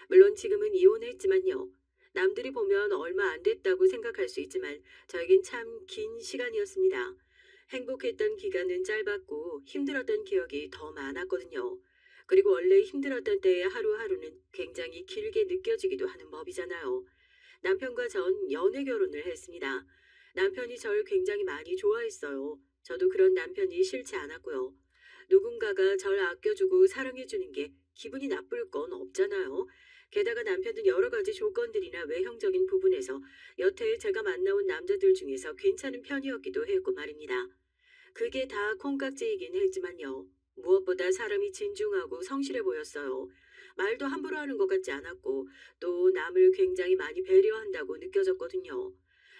물론 지금은 이혼했지만요. 남들이 보면 얼마 안 됐다고 생각할 수 있지만 저에겐 참 긴 시간이었습니다. 행복했던 기간은 짧았고 힘들었던 기억이 더 많았거든요. 그리고 원래 힘들었던 때의 하루하루는 굉장히 길게 느껴지기도 하는 법이잖아요. 남편과 전 연애 결혼을 했습니다. 남편이 절 굉장히 많이 좋아했어요. 저도 그런 남편이 싫지 않았고요. 누군가가 절 아껴주고 사랑해주는 게 기분이 나쁠 건 없잖아요. 게다가 남편은 여러 가지 조건들이나 외형적인 부분에서 여태 제가 만나온 남자들 중에서 괜찮은 편이었기도 했고 말입니다. 그게 다 콩깍지이긴 했지만요. 무엇보다 사람이 진중하고 성실해 보였어요. 말도 함부로 하는 것 같지 않았고 또 남을 굉장히 많이 배려한다고 느껴졌거든요.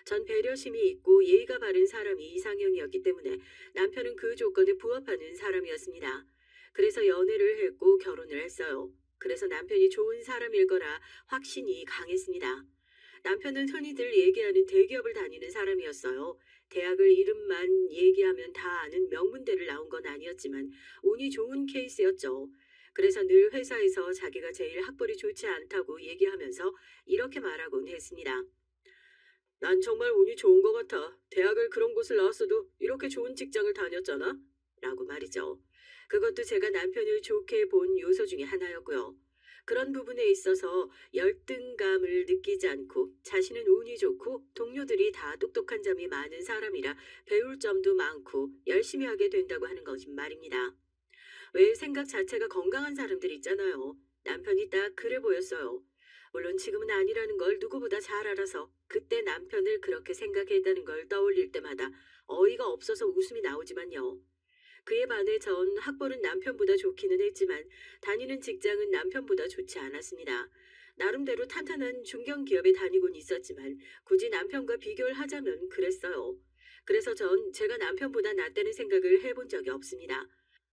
전 배려심이 있고 예의가 바른 사람이 이상형이었기 때문에 남편은 그 조건에 부합하는 사람이었습니다. 그래서 연애를 했고 결혼을 했어요. 그래서 남편이 좋은 사람일 거라 확신이 강했습니다. 남편은 흔히들 얘기하는 대기업을 다니는 사람이었어요. 대학을 이름만 얘기하면 다 아는 명문대를 나온 건 아니었지만 운이 좋은 케이스였죠. 그래서 늘 회사에서 자기가 제일 학벌이 좋지 않다고 얘기하면서 이렇게 말하곤 했습니다. 난 정말 운이 좋은 것 같아. 대학을 그런 곳을 나왔어도 이렇게 좋은 직장을 다녔잖아. 라고 말이죠. 그것도 제가 남편을 좋게 본 요소 중에 하나였고요. 그런 부분에 있어서 열등감을 느끼지 않고 자신은 운이 좋고 동료들이 다 똑똑한 점이 많은 사람이라 배울 점도 많고 열심히 하게 된다고 하는 것이 말입니다. 왜 생각 자체가 건강한 사람들 있잖아요. 남편이 딱 그래 보였어요. 물론 지금은 아니라는 걸 누구보다 잘 알아서 그때 남편을 그렇게 생각했다는 걸 떠올릴 때마다 어이가 없어서 웃음이 나오지만요. 그에 반해 전 학벌은 남편보다 좋기는 했지만 다니는 직장은 남편보다 좋지 않았습니다. 나름대로 탄탄한 중견기업에 다니곤 있었지만 굳이 남편과 비교를 하자면 그랬어요. 그래서 전 제가 남편보다 낫다는 생각을 해본 적이 없습니다.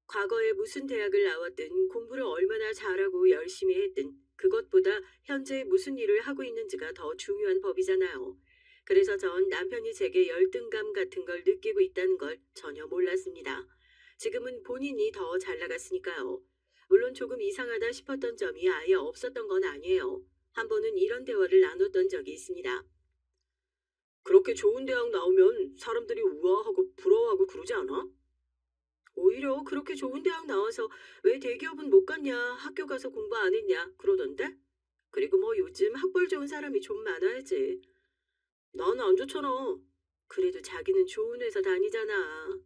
과거에 무슨 대학을 나왔든 공부를 얼마나 잘하고 열심히 했든 그것보다 현재 무슨 일을 하고 있는지가 더 중요한 법이잖아요. 그래서 전 남편이 제게 열등감 같은 걸 느끼고 있다는 걸 전혀 몰랐습니다. 지금은 본인이 더 잘 나갔으니까요. 물론 조금 이상하다 싶었던 점이 아예 없었던 건 아니에요. 한 번은 이런 대화를 나눴던 적이 있습니다. 그렇게 좋은 대학 나오면 사람들이 우아하고 부러워하고 그러지 않아? 오히려 그렇게 좋은 대학 나와서 왜 대기업은 못 갔냐, 학교 가서 공부 안 했냐, 그러던데? 그리고 뭐 요즘 학벌 좋은 사람이 좀 많아야지. 나는 안 좋잖아. 그래도 자기는 좋은 회사 다니잖아.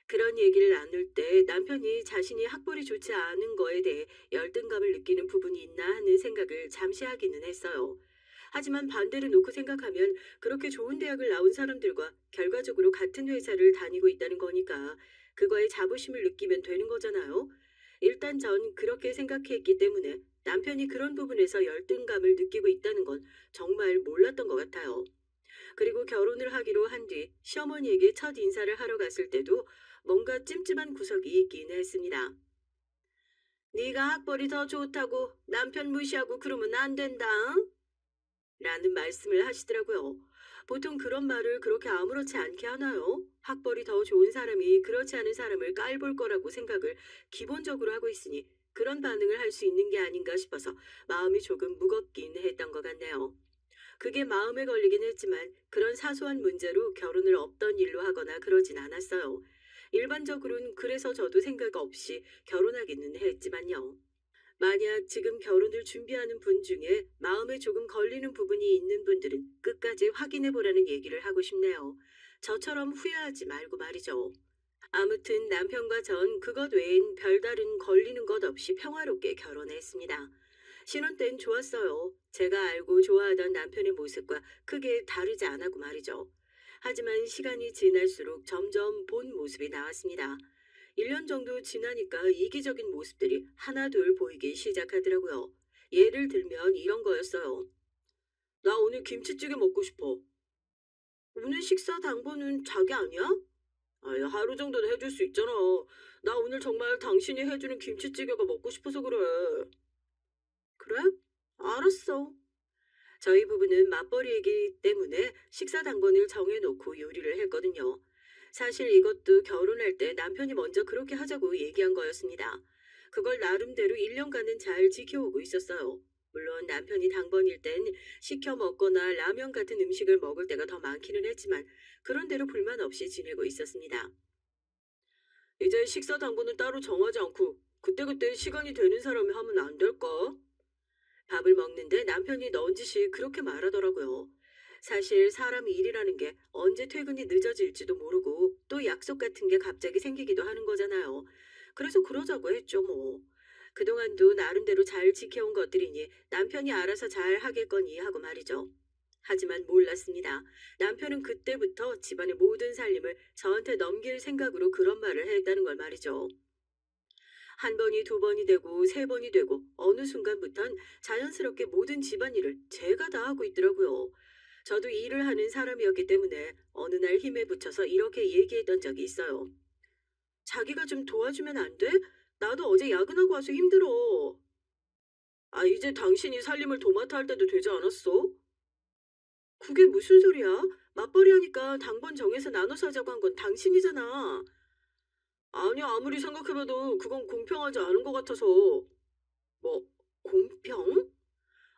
그런 얘기를 나눌 때 남편이 자신이 학벌이 좋지 않은 거에 대해 열등감을 느끼는 부분이 있나 하는 생각을 잠시 하기는 했어요. 하지만 반대로 놓고 생각하면 그렇게 좋은 대학을 나온 사람들과 결과적으로 같은 회사를 다니고 있다는 거니까 그거에 자부심을 느끼면 되는 거잖아요. 일단 전 그렇게 생각했기 때문에 남편이 그런 부분에서 열등감을 느끼고 있다는 건 정말 몰랐던 것 같아요. 그리고 결혼을 하기로 한 뒤 시어머니에게 첫 인사를 하러 갔을 때도 뭔가 찜찜한 구석이 있긴 했습니다. 네가 학벌이 더 좋다고 남편 무시하고 그러면 안 된다. 라는 말씀을 하시더라고요. 보통 그런 말을 그렇게 아무렇지 않게 하나요? 학벌이 더 좋은 사람이 그렇지 않은 사람을 깔볼 거라고 생각을 기본적으로 하고 있으니 그런 반응을 할 수 있는 게 아닌가 싶어서 마음이 조금 무겁긴 했던 것 같네요. 그게 마음에 걸리긴 했지만 그런 사소한 문제로 결혼을 없던 일로 하거나 그러진 않았어요. 일반적으로는 그래서 저도 생각 없이 결혼하기는 했지만요. 만약 지금 결혼을 준비하는 분 중에 마음에 조금 걸리는 부분이 있는 분들은 끝까지 확인해 보라는 얘기를 하고 싶네요. 저처럼 후회하지 말고 말이죠. 아무튼 남편과 전 그것 외엔 별다른 걸리는 것 없이 평화롭게 결혼했습니다. 신혼 땐 좋았어요. 제가 알고 좋아하던 남편의 모습과 크게 다르지 않았고 말이죠. 하지만 시간이 지날수록 점점 본 모습이 나왔습니다. 1년 정도 지나니까 이기적인 모습들이 하나둘 보이기 시작하더라고요. 예를 들면 이런 거였어요. 나 오늘 김치찌개 먹고 싶어. 오늘 식사 당번은 자기 아니야? 아니, 하루 정도는 해줄 수 있잖아. 나 오늘 정말 당신이 해주는 김치찌개가 먹고 싶어서 그래. 그래? 알았어. 저희 부부는 맞벌이이기 때문에 식사 당번을 정해놓고 요리를 했거든요. 사실 이것도 결혼할 때 남편이 먼저 그렇게 하자고 얘기한 거였습니다. 그걸 나름대로 1년간은 잘 지켜오고 있었어요. 물론 남편이 당번일 땐 시켜 먹거나 라면 같은 음식을 먹을 때가 더 많기는 했지만 그런 대로 불만 없이 지내고 있었습니다. 이제 식사 당번은 따로 정하지 않고 그때그때 시간이 되는 사람이 하면 안 될까? 밥을 먹는데 남편이 넌지시 그렇게 말하더라고요. 사실 사람 일이라는 게 언제 퇴근이 늦어질지도 모르고 또 약속 같은 게 갑자기 생기기도 하는 거잖아요. 그래서 그러자고 했죠, 뭐. 그동안도 나름대로 잘 지켜온 것들이니 남편이 알아서 잘 하겠거니 하고 말이죠. 하지만 몰랐습니다. 남편은 그때부터 집안의 모든 살림을 저한테 넘길 생각으로 그런 말을 했다는 걸 말이죠. 한 번이 두 번이 되고 세 번이 되고 어느 순간부턴 자연스럽게 모든 집안일을 제가 다 하고 있더라고요. 저도 일을 하는 사람이었기 때문에 어느 날 힘에 부쳐서 이렇게 얘기했던 적이 있어요. 자기가 좀 도와주면 안 돼? 나도 어제 야근하고 와서 힘들어. 아, 이제 당신이 살림을 도맡아 할 때도 되지 않았어? 그게 무슨 소리야? 맞벌이 하니까 당번 정해서 나눠서 하자고 한 건 당신이잖아. 아니, 아무리 생각해봐도 그건 공평하지 않은 것 같아서. 뭐, 공평?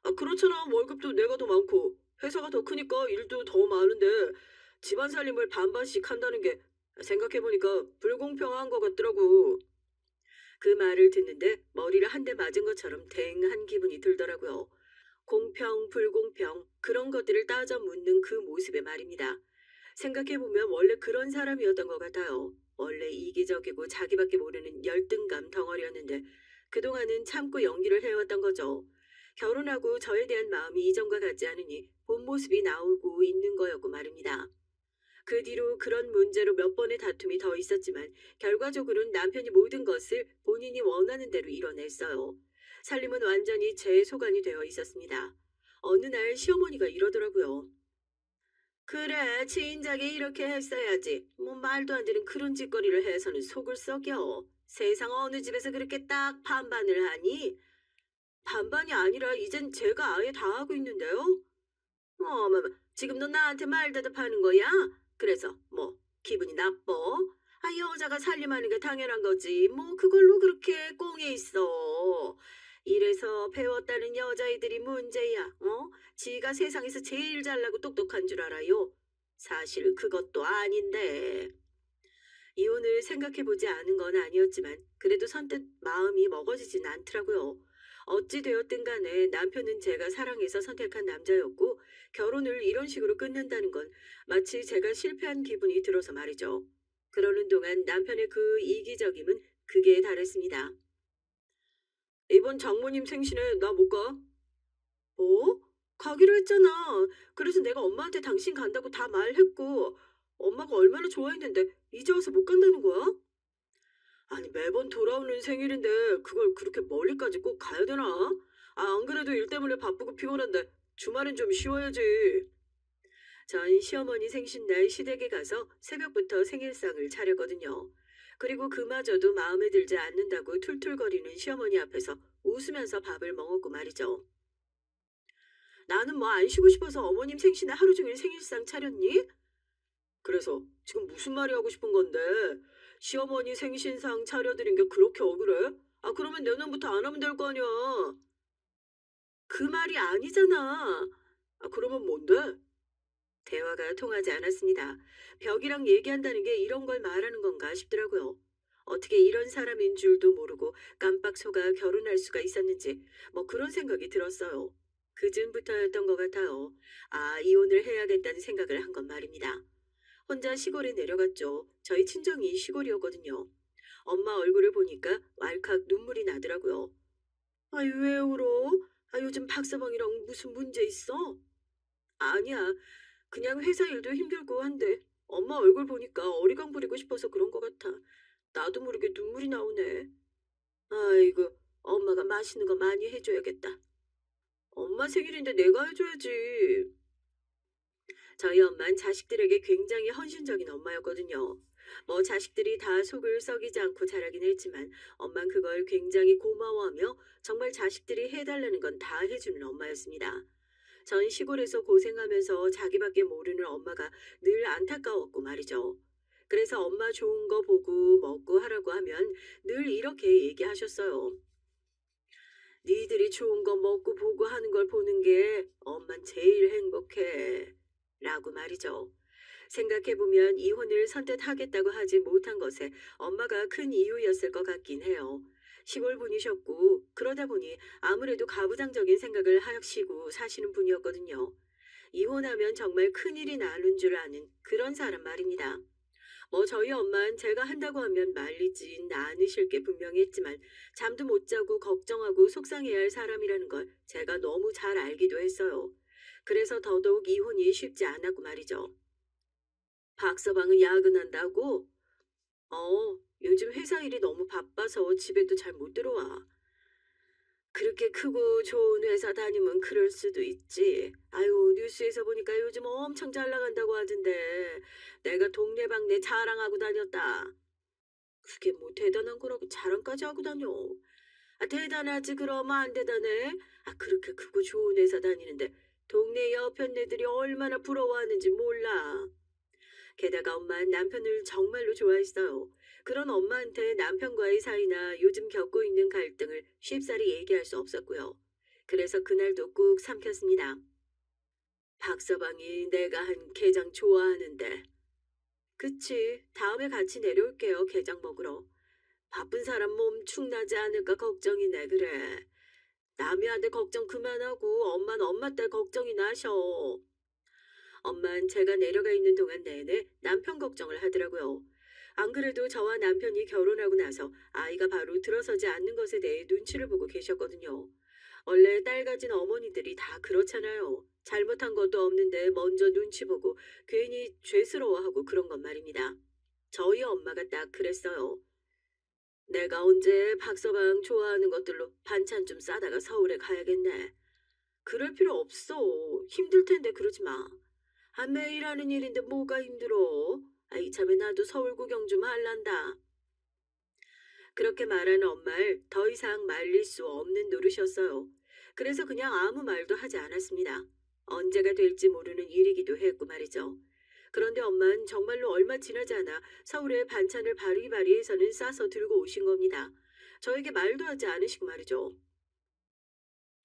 아, 그렇잖아. 월급도 내가 더 많고, 회사가 더 크니까 일도 더 많은데, 집안 살림을 반반씩 한다는 게 생각해보니까 불공평한 것 같더라고. 그 말을 듣는데 머리를 한 대 맞은 것처럼 댕한 기분이 들더라고요. 공평, 불공평, 그런 것들을 따져 묻는 그 모습의 말입니다. 생각해보면 원래 그런 사람이었던 것 같아요. 원래 이기적이고 자기밖에 모르는 열등감 덩어리였는데 그동안은 참고 연기를 해왔던 거죠. 결혼하고 저에 대한 마음이 이전과 같지 않으니 본 모습이 나오고 있는 거였고 말입니다. 그 뒤로 그런 문제로 몇 번의 다툼이 더 있었지만 결과적으로는 남편이 모든 것을 본인이 원하는 대로 이뤄냈어요. 살림은 완전히 제 소관이 되어 있었습니다. 어느 날 시어머니가 이러더라고요. 그래, 진작에 이렇게 했어야지. 뭐 말도 안 되는 그런 짓거리를 해서는 속을 썩여. 세상 어느 집에서 그렇게 딱 반반을 하니? 반반이 아니라 이젠 제가 아예 다 하고 있는데요. 어머머, 지금 너 나한테 말 대답하는 거야? 그래서 뭐 기분이 나빠? 아, 여자가 살림하는 게 당연한 거지. 뭐 그걸로 그렇게 꽁에 있어. 이래서 배웠다는 여자애들이 문제야. 어? 지가 세상에서 제일 잘나고 똑똑한 줄 알아요. 사실 그것도 아닌데. 이혼을 생각해보지 않은 건 아니었지만 그래도 선뜻 마음이 먹어지진 않더라고요. 어찌 되었든 간에 남편은 제가 사랑해서 선택한 남자였고 결혼을 이런 식으로 끊는다는 건 마치 제가 실패한 기분이 들어서 말이죠. 그러는 동안 남편의 그 이기적임은 극에 달했습니다. 이번 장모님 생신에 나 못 가. 뭐? 가기로 했잖아. 그래서 내가 엄마한테 당신 간다고 다 말했고 엄마가 얼마나 좋아했는데 이제 와서 못 간다는 거야? 아니, 매번 돌아오는 생일인데 그걸 그렇게 멀리까지 꼭 가야 되나? 아, 안 그래도 일 때문에 바쁘고 피곤한데 주말엔 좀 쉬어야지. 전 시어머니 생신날 시댁에 가서 새벽부터 생일상을 차렸거든요. 그리고 그마저도 마음에 들지 않는다고 툴툴거리는 시어머니 앞에서 웃으면서 밥을 먹었고 말이죠. 나는 뭐 안 쉬고 싶어서 어머님 생신에 하루 종일 생일상 차렸니? 그래서 지금 무슨 말이 하고 싶은 건데? 시어머니 생신상 차려드린 게 그렇게 억울해? 아, 그러면 내년부터 안 하면 될 거 아니야. 그 말이 아니잖아. 아, 그러면 뭔데? 대화가 통하지 않았습니다. 벽이랑 얘기한다는 게 이런 걸 말하는 건가 싶더라고요. 어떻게 이런 사람인 줄도 모르고 깜빡 속아 결혼할 수가 있었는지 뭐 그런 생각이 들었어요. 그즈음부터였던 것 같아요. 아, 이혼을 해야겠다는 생각을 한 건 말입니다. 혼자 시골에 내려갔죠. 저희 친정이 시골이었거든요. 엄마 얼굴을 보니까 왈칵 눈물이 나더라고요. 아이, 왜 울어? 아, 요즘 박서방이랑 무슨 문제 있어? 아니야. 그냥 회사 일도 힘들고 한데 엄마 얼굴 보니까 어리광 부리고 싶어서 그런 것 같아. 나도 모르게 눈물이 나오네. 아이고, 엄마가 맛있는 거 많이 해줘야겠다. 엄마 생일인데 내가 해줘야지. 저희 엄만 자식들에게 굉장히 헌신적인 엄마였거든요. 뭐 자식들이 다 속을 썩이지 않고 자라긴 했지만 엄만 그걸 굉장히 고마워하며 정말 자식들이 해달라는 건 다 해주는 엄마였습니다. 전 시골에서 고생하면서 자기밖에 모르는 엄마가 늘 안타까웠고 말이죠. 그래서 엄마 좋은 거 보고 먹고 하라고 하면 늘 이렇게 얘기하셨어요. 니들이 좋은 거 먹고 보고 하는 걸 보는 게 엄만 제일 행복해. 라고 말이죠. 생각해보면 이혼을 선뜻하겠다고 하지 못한 것에 엄마가 큰 이유였을 것 같긴 해요. 시골 분이셨고 그러다 보니 아무래도 가부장적인 생각을 하시고 사시는 분이었거든요. 이혼하면 정말 큰일이 나는 줄 아는 그런 사람 말입니다. 뭐 저희 엄만 제가 한다고 하면 말리진 않으실 게 분명했지만 잠도 못 자고 걱정하고 속상해야 할 사람이라는 걸 제가 너무 잘 알기도 했어요. 그래서 더더욱 이혼이 쉽지 않았고 말이죠. 박서방은 야근한다고? 요즘 회사 일이 너무 바빠서 집에도 잘 못 들어와. 그렇게 크고 좋은 회사 다니면 그럴 수도 있지. 아유, 뉴스에서 보니까 요즘 엄청 잘 나간다고 하던데. 내가 동네방네 자랑하고 다녔다. 그게 뭐 대단한 거라고 자랑까지 하고 다녀. 아, 대단하지 그러면 안 대단해? 아, 그렇게 크고 좋은 회사 다니는데 동네 여편네들이 얼마나 부러워하는지 몰라. 게다가 엄마는 남편을 정말로 좋아했어요. 그런 엄마한테 남편과의 사이나 요즘 겪고 있는 갈등을 쉽사리 얘기할 수 없었고요. 그래서 그날도 꾹 삼켰습니다. 박서방이 내가 한 게장 좋아하는데. 그치, 다음에 같이 내려올게요, 게장 먹으러. 바쁜 사람 몸 축나지 않을까 걱정이네, 그래. 남의 아들 걱정 그만하고 엄마는 엄마 딸 걱정이 나셔. 엄만 제가 내려가 있는 동안 내내 남편 걱정을 하더라고요. 안 그래도 저와 남편이 결혼하고 나서 아이가 바로 들어서지 않는 것에 대해 눈치를 보고 계셨거든요. 원래 딸 가진 어머니들이 다 그렇잖아요. 잘못한 것도 없는데 먼저 눈치 보고 괜히 죄스러워하고 그런 건 말입니다. 저희 엄마가 딱 그랬어요. 내가 언제 박서방 좋아하는 것들로 반찬 좀 싸다가 서울에 가야겠네. 그럴 필요 없어. 힘들 텐데 그러지 마. 아, 매일 하는 일인데 뭐가 힘들어? 아, 이참에 나도 서울 구경 좀 할란다. 그렇게 말하는 엄마를 더 이상 말릴 수 없는 노릇이었어요. 그래서 그냥 아무 말도 하지 않았습니다. 언제가 될지 모르는 일이기도 했고 말이죠. 그런데 엄마는 정말로 얼마 지나지 않아 서울에 반찬을 바리바리해서는 싸서 들고 오신 겁니다. 저에게 말도 하지 않으시고 말이죠.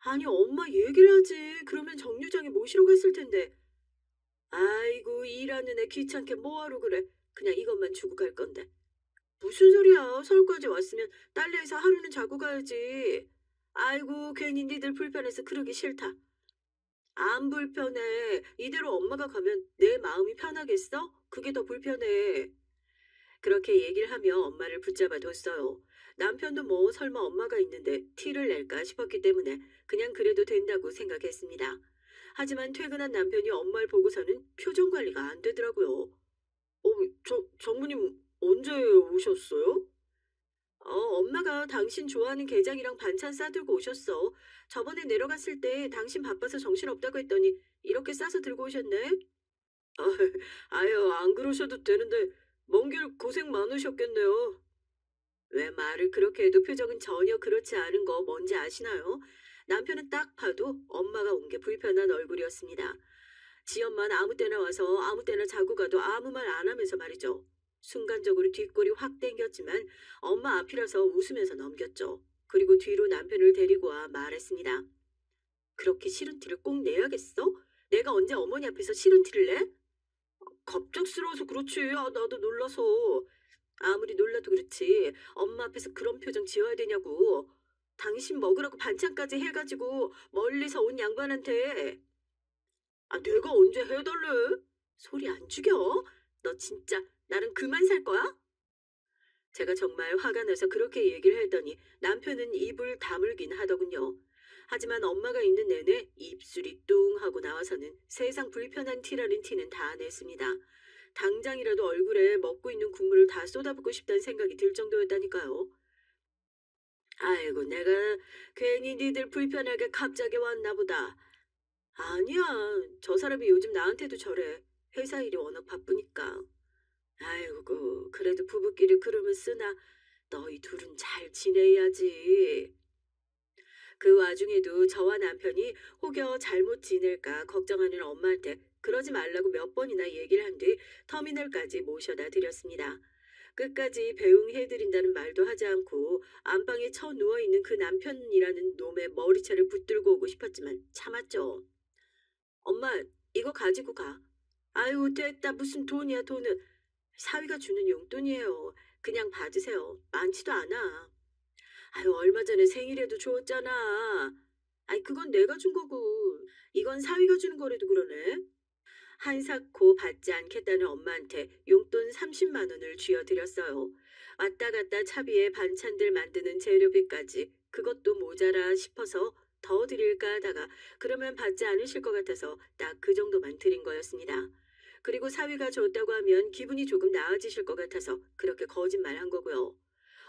아니 엄마 얘기를 하지. 그러면 정류장에 모시러 갔을 텐데. 아이고 일하는 애 귀찮게 뭐하러 그래. 그냥 이것만 주고 갈 건데. 무슨 소리야. 서울까지 왔으면 딸내에서 하루는 자고 가야지. 아이고 괜히 니들 불편해서 그러기 싫다. 안 불편해. 이대로 엄마가 가면 내 마음이 편하겠어? 그게 더 불편해. 그렇게 얘기를 하며 엄마를 붙잡아 뒀어요. 남편도 뭐 설마 엄마가 있는데 티를 낼까 싶었기 때문에 그냥 그래도 된다고 생각했습니다. 하지만 퇴근한 남편이 엄마를 보고서는 표정 관리가 안 되더라고요. 장모님 언제 오셨어요? 엄마가 당신 좋아하는 게장이랑 반찬 싸들고 오셨어. 저번에 내려갔을 때 당신 바빠서 정신없다고 했더니 이렇게 싸서 들고 오셨네. 아, 아유, 안 그러셔도 되는데 먼 길 고생 많으셨겠네요. 왜 말을 그렇게 해도 표정은 전혀 그렇지 않은 거 뭔지 아시나요? 남편은 딱 봐도 엄마가 온 게 불편한 얼굴이었습니다. 지엄만 아무 때나 와서 아무 때나 자고 가도 아무 말 안 하면서 말이죠. 순간적으로 뒷골이 확 땡겼지만 엄마 앞이라서 웃으면서 넘겼죠. 그리고 뒤로 남편을 데리고 와 말했습니다. 그렇게 싫은 티를 꼭 내야겠어? 내가 언제 어머니 앞에서 싫은 티를 내? 갑작스러워서 그렇지. 아, 나도 놀라서. 아무리 놀라도 그렇지. 엄마 앞에서 그런 표정 지어야 되냐고. 당신 먹으라고 반찬까지 해가지고 멀리서 온 양반한테. 아, 내가 언제 해달래? 소리 안 죽여? 너 진짜 나랑 그만 살 거야? 제가 정말 화가 나서 그렇게 얘기를 했더니 남편은 입을 다물긴 하더군요. 하지만 엄마가 있는 내내 입술이 뚱 하고 나와서는 세상 불편한 티라는 티는 다 냈습니다. 당장이라도 얼굴에 먹고 있는 국물을 다 쏟아붓고 싶다는 생각이 들 정도였다니까요. 아이고 내가 괜히 니들 불편하게 갑자기 왔나 보다. 아니야. 저 사람이 요즘 나한테도 저래. 회사 일이 워낙 바쁘니까. 아이고 그래도 부부끼리 그러면 쓰나. 너희 둘은 잘 지내야지. 그 와중에도 저와 남편이 혹여 잘못 지낼까 걱정하는 엄마한테 그러지 말라고 몇 번이나 얘기를 한 뒤 터미널까지 모셔다 드렸습니다. 끝까지 배웅해드린다는 말도 하지 않고 안방에 처 누워있는 그 남편이라는 놈의 머리채를 붙들고 오고 싶었지만 참았죠. 엄마, 이거 가지고 가. 아유, 됐다. 무슨 돈이야, 돈은. 사위가 주는 용돈이에요. 그냥 받으세요. 많지도 않아. 아유, 얼마 전에 생일에도 줬잖아. 아이, 그건 내가 준 거고. 이건 사위가 주는 거래도 그러네. 한사코 받지 않겠다는 엄마한테 용돈 30만 원을 쥐어드렸어요. 왔다 갔다 차비에 반찬들 만드는 재료비까지 그것도 모자라 싶어서 더 드릴까 하다가 그러면 받지 않으실 것 같아서 딱 그 정도만 드린 거였습니다. 그리고 사위가 줬다고 하면 기분이 조금 나아지실 것 같아서 그렇게 거짓말한 거고요.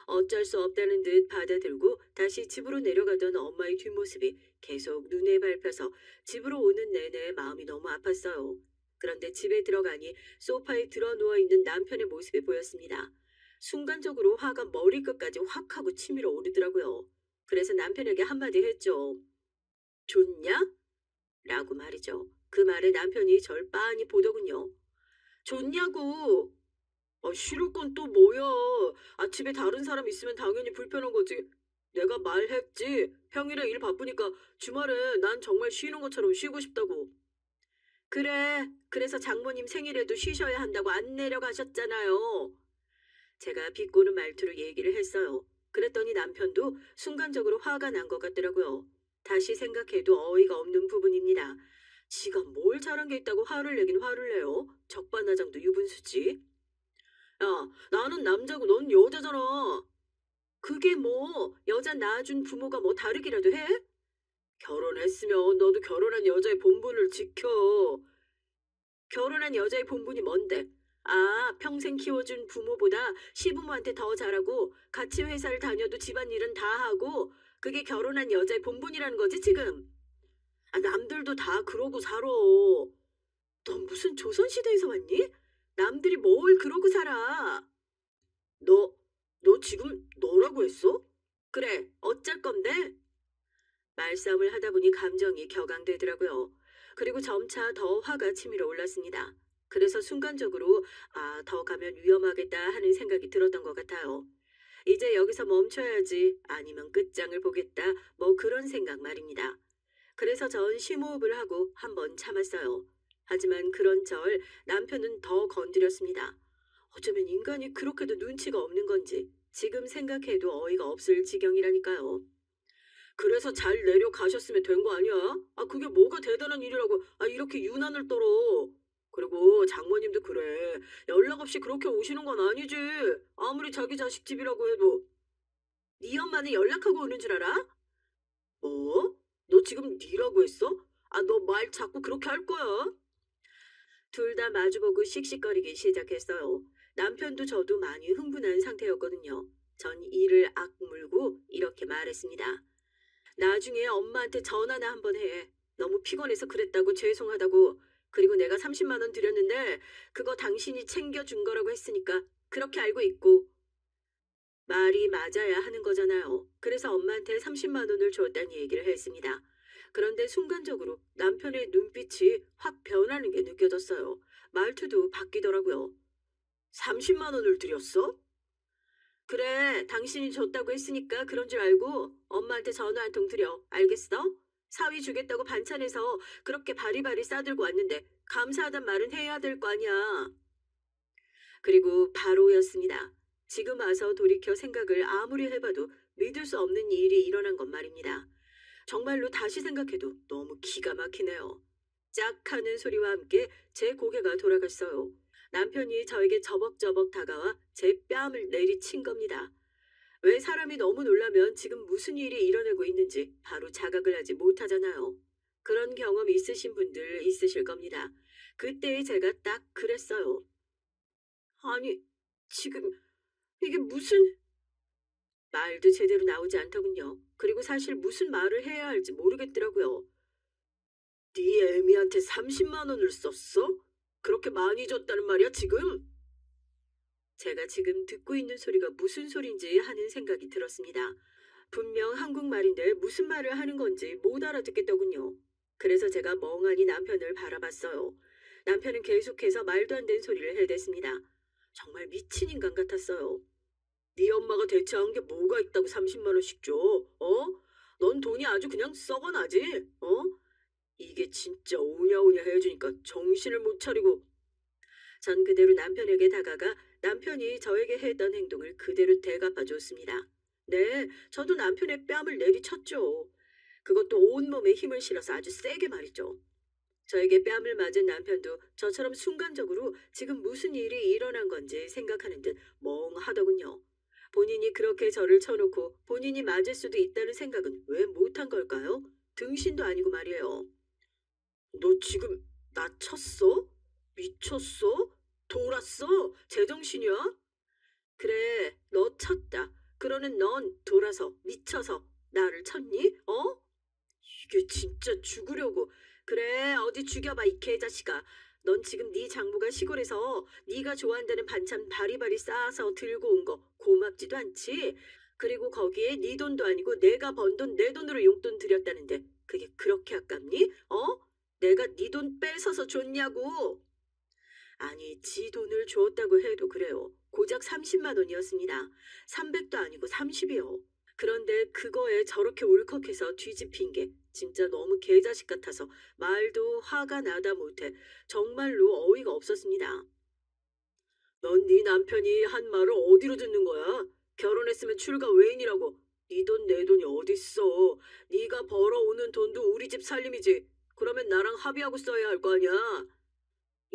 어쩔 수 없다는 듯 받아들고 다시 집으로 내려가던 엄마의 뒷모습이 계속 눈에 밟혀서 집으로 오는 내내 마음이 너무 아팠어요. 그런데 집에 들어가니 소파에 드러 누워 있는 남편의 모습이 보였습니다. 순간적으로 화가 머리끝까지 확 하고 치밀어 오르더라고요. 그래서 남편에게 한마디 했죠. 좋냐? 라고 말이죠. 그 말에 남편이 절 빤히 보더군요. 좋냐고! 싫을 건 또 뭐야. 아침에 다른 사람 있으면 당연히 불편한 거지. 내가 말했지. 평일에 일 바쁘니까 주말에 난 정말 쉬는 것처럼 쉬고 싶다고. 그래. 그래서 장모님 생일에도 쉬셔야 한다고 안 내려가셨잖아요. 제가 비꼬는 말투로 얘기를 했어요. 그랬더니 남편도 순간적으로 화가 난 것 같더라고요. 다시 생각해도 어이가 없는 부분입니다. 지가 뭘 잘한 게 있다고 화를 내긴 화를 내요. 적반하장도 유분수지. 야, 나는 남자고 넌 여자잖아. 그게 뭐 여자 낳아준 부모가 뭐 다르기라도 해? 결혼했으면 너도 결혼한 여자의 본분을 지켜. 결혼한 여자의 본분이 뭔데? 아, 평생 키워준 부모보다 시부모한테 더 잘하고 같이 회사를 다녀도 집안일은 다 하고 그게 결혼한 여자의 본분이라는 거지 지금. 아, 남들도 다 그러고 살아. 넌 무슨 조선시대에서 왔니? 남들이 뭘 그러고 살아. 너, 너 지금 너라고 했어? 그래, 어쩔 건데? 말싸움을 하다 보니 감정이 격앙되더라고요. 그리고 점차 더 화가 치밀어 올랐습니다. 그래서 순간적으로 더 가면 위험하겠다 하는 생각이 들었던 것 같아요. 이제 여기서 멈춰야지 아니면 끝장을 보겠다 뭐 그런 생각 말입니다. 그래서 전 심호흡을 하고 한번 참았어요. 하지만 그런 절 남편은 더 건드렸습니다. 어쩌면 인간이 그렇게도 눈치가 없는 건지 지금 생각해도 어이가 없을 지경이라니까요. 그래서 잘 내려가셨으면 된 거 아니야? 그게 뭐가 대단한 일이라고 이렇게 유난을 떨어. 그리고 장모님도 그래. 연락 없이 그렇게 오시는 건 아니지. 아무리 자기 자식 집이라고 해도. 네 엄마는 연락하고 오는 줄 알아? 뭐? 너 지금 니라고 했어? 너 말 자꾸 그렇게 할 거야. 둘 다 마주보고 씩씩거리기 시작했어요. 남편도 저도 많이 흥분한 상태였거든요. 전 이를 악물고 이렇게 말했습니다. 나중에 엄마한테 전화나 한번 해. 너무 피곤해서 그랬다고 죄송하다고. 그리고 내가 30만 원 드렸는데 그거 당신이 챙겨준 거라고 했으니까 그렇게 알고 있고. 말이 맞아야 하는 거잖아요. 그래서 엄마한테 30만 원을 줬다는 얘기를 했습니다. 그런데 순간적으로 남편의 눈빛이 확 변하는 게 느껴졌어요. 말투도 바뀌더라고요. 30만 원을 드렸어? 그래, 당신이 줬다고 했으니까 그런 줄 알고 엄마한테 전화 한 통 드려. 알겠어? 사위 주겠다고 반찬해서 그렇게 바리바리 싸들고 왔는데 감사하단 말은 해야 될 거 아니야. 그리고 바로였습니다. 지금 와서 돌이켜 생각을 아무리 해봐도 믿을 수 없는 일이 일어난 건 말입니다. 정말로 다시 생각해도 너무 기가 막히네요. 짝 하는 소리와 함께 제 고개가 돌아갔어요. 남편이 저에게 저벅저벅 다가와 제 뺨을 내리친 겁니다. 왜 사람이 너무 놀라면 지금 무슨 일이 일어나고 있는지 바로 자각을 하지 못하잖아요. 그런 경험 있으신 분들 있으실 겁니다. 그때 제가 딱 그랬어요. 아니, 지금 이게 무슨... 말도 제대로 나오지 않더군요. 그리고 사실 무슨 말을 해야 할지 모르겠더라고요. 네 애미한테 30만 원을 썼어? 그렇게 많이 줬다는 말이야 지금? 제가 지금 듣고 있는 소리가 무슨 소린지 하는 생각이 들었습니다. 분명 한국말인데 무슨 말을 하는 건지 못 알아듣겠더군요. 그래서 제가 멍하니 남편을 바라봤어요. 남편은 계속해서 말도 안 되는 소리를 해댔습니다. 정말 미친 인간 같았어요. 네 엄마가 대체한 게 뭐가 있다고 30만 원씩 줘? 어? 넌 돈이 아주 그냥 썩어나지? 어? 이게 진짜 오냐오냐 해주니까 정신을 못 차리고. 전 그대로 남편에게 다가가 남편이 저에게 했던 행동을 그대로 되갚아 줬습니다. 네, 저도 남편의 뺨을 내리쳤죠. 그것도 온몸에 힘을 실어서 아주 세게 말이죠. 저에게 뺨을 맞은 남편도 저처럼 순간적으로 지금 무슨 일이 일어난 건지 생각하는 듯 멍하더군요. 본인이 그렇게 저를 쳐놓고 본인이 맞을 수도 있다는 생각은 왜 못한 걸까요? 등신도 아니고 말이에요. 너 지금 나 쳤어? 미쳤어? 돌았어? 제정신이야? 그래, 너 쳤다. 그러는 넌 돌아서 미쳐서 나를 쳤니? 어? 이게 진짜 죽으려고. 그래, 어디 죽여봐 이 개자식아. 넌 지금 네 장모가 시골에서 네가 좋아한다는 반찬 바리바리 쌓아서 들고 온 거 고맙지도 않지? 그리고 거기에 네 돈도 아니고 내가 번 돈 내 돈으로 용돈 드렸다는데 그게 그렇게 아깝니? 어? 내가 네 돈 뺏어서 줬냐고. 아니, 지 돈을 주었다고 해도 그래요. 고작 30만 원이었습니다. 300도 아니고 30이요. 그런데 그거에 저렇게 울컥해서 뒤집힌 게 진짜 너무 개자식 같아서 말도 화가 나다 못해 정말로 어이가 없었습니다. 넌 네 남편이 한 말을 어디로 듣는 거야? 결혼했으면 출가 외인이라고. 네 돈 내 돈이 어딨어. 네가 벌어오는 돈도 우리 집 살림이지. 그러면 나랑 합의하고 써야 할 거 아니야.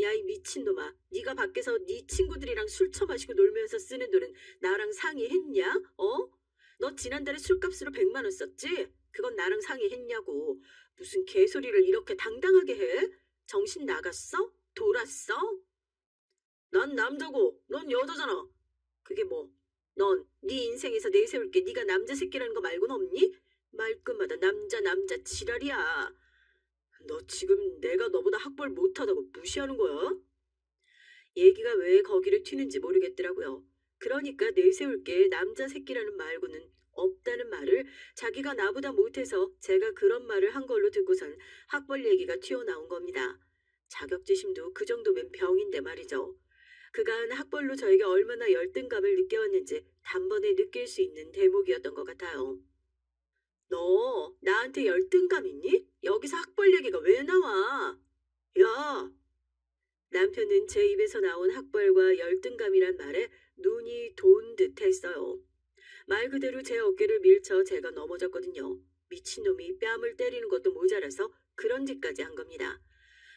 야, 이 미친놈아. 네가 밖에서 네 친구들이랑 술 처마시고 놀면서 쓰는 돈은 나랑 상의했냐? 어? 너 지난달에 술값으로 100만 원 썼지? 그건 나랑 상의했냐고. 무슨 개소리를 이렇게 당당하게 해? 정신 나갔어? 돌았어? 난 남자고 넌 여자잖아. 그게 뭐? 넌 네 인생에서 내세울 게 네가 남자 새끼라는 거 말고는 없니? 말끝마다 남자 남자 지랄이야. 너 지금 내가 너보다 학벌 못하다고 무시하는 거야? 얘기가 왜 거기를 튀는지 모르겠더라고요. 그러니까 내세울 게 남자 새끼라는 말고는 없다는 말을 자기가 나보다 못해서 제가 그런 말을 한 걸로 듣고선 학벌 얘기가 튀어나온 겁니다. 자격지심도 그 정도면 병인데 말이죠. 그간 학벌로 저에게 얼마나 열등감을 느껴왔는지 단번에 느낄 수 있는 대목이었던 것 같아요. 너 나한테 열등감 있니? 여기서 학벌 얘기가 왜 나와? 야, 남편은 제 입에서 나온 학벌과 열등감이란 말에 눈이 돈 듯 했어요. 말 그대로 제 어깨를 밀쳐 제가 넘어졌거든요. 미친놈이 뺨을 때리는 것도 모자라서 그런 짓까지 한 겁니다.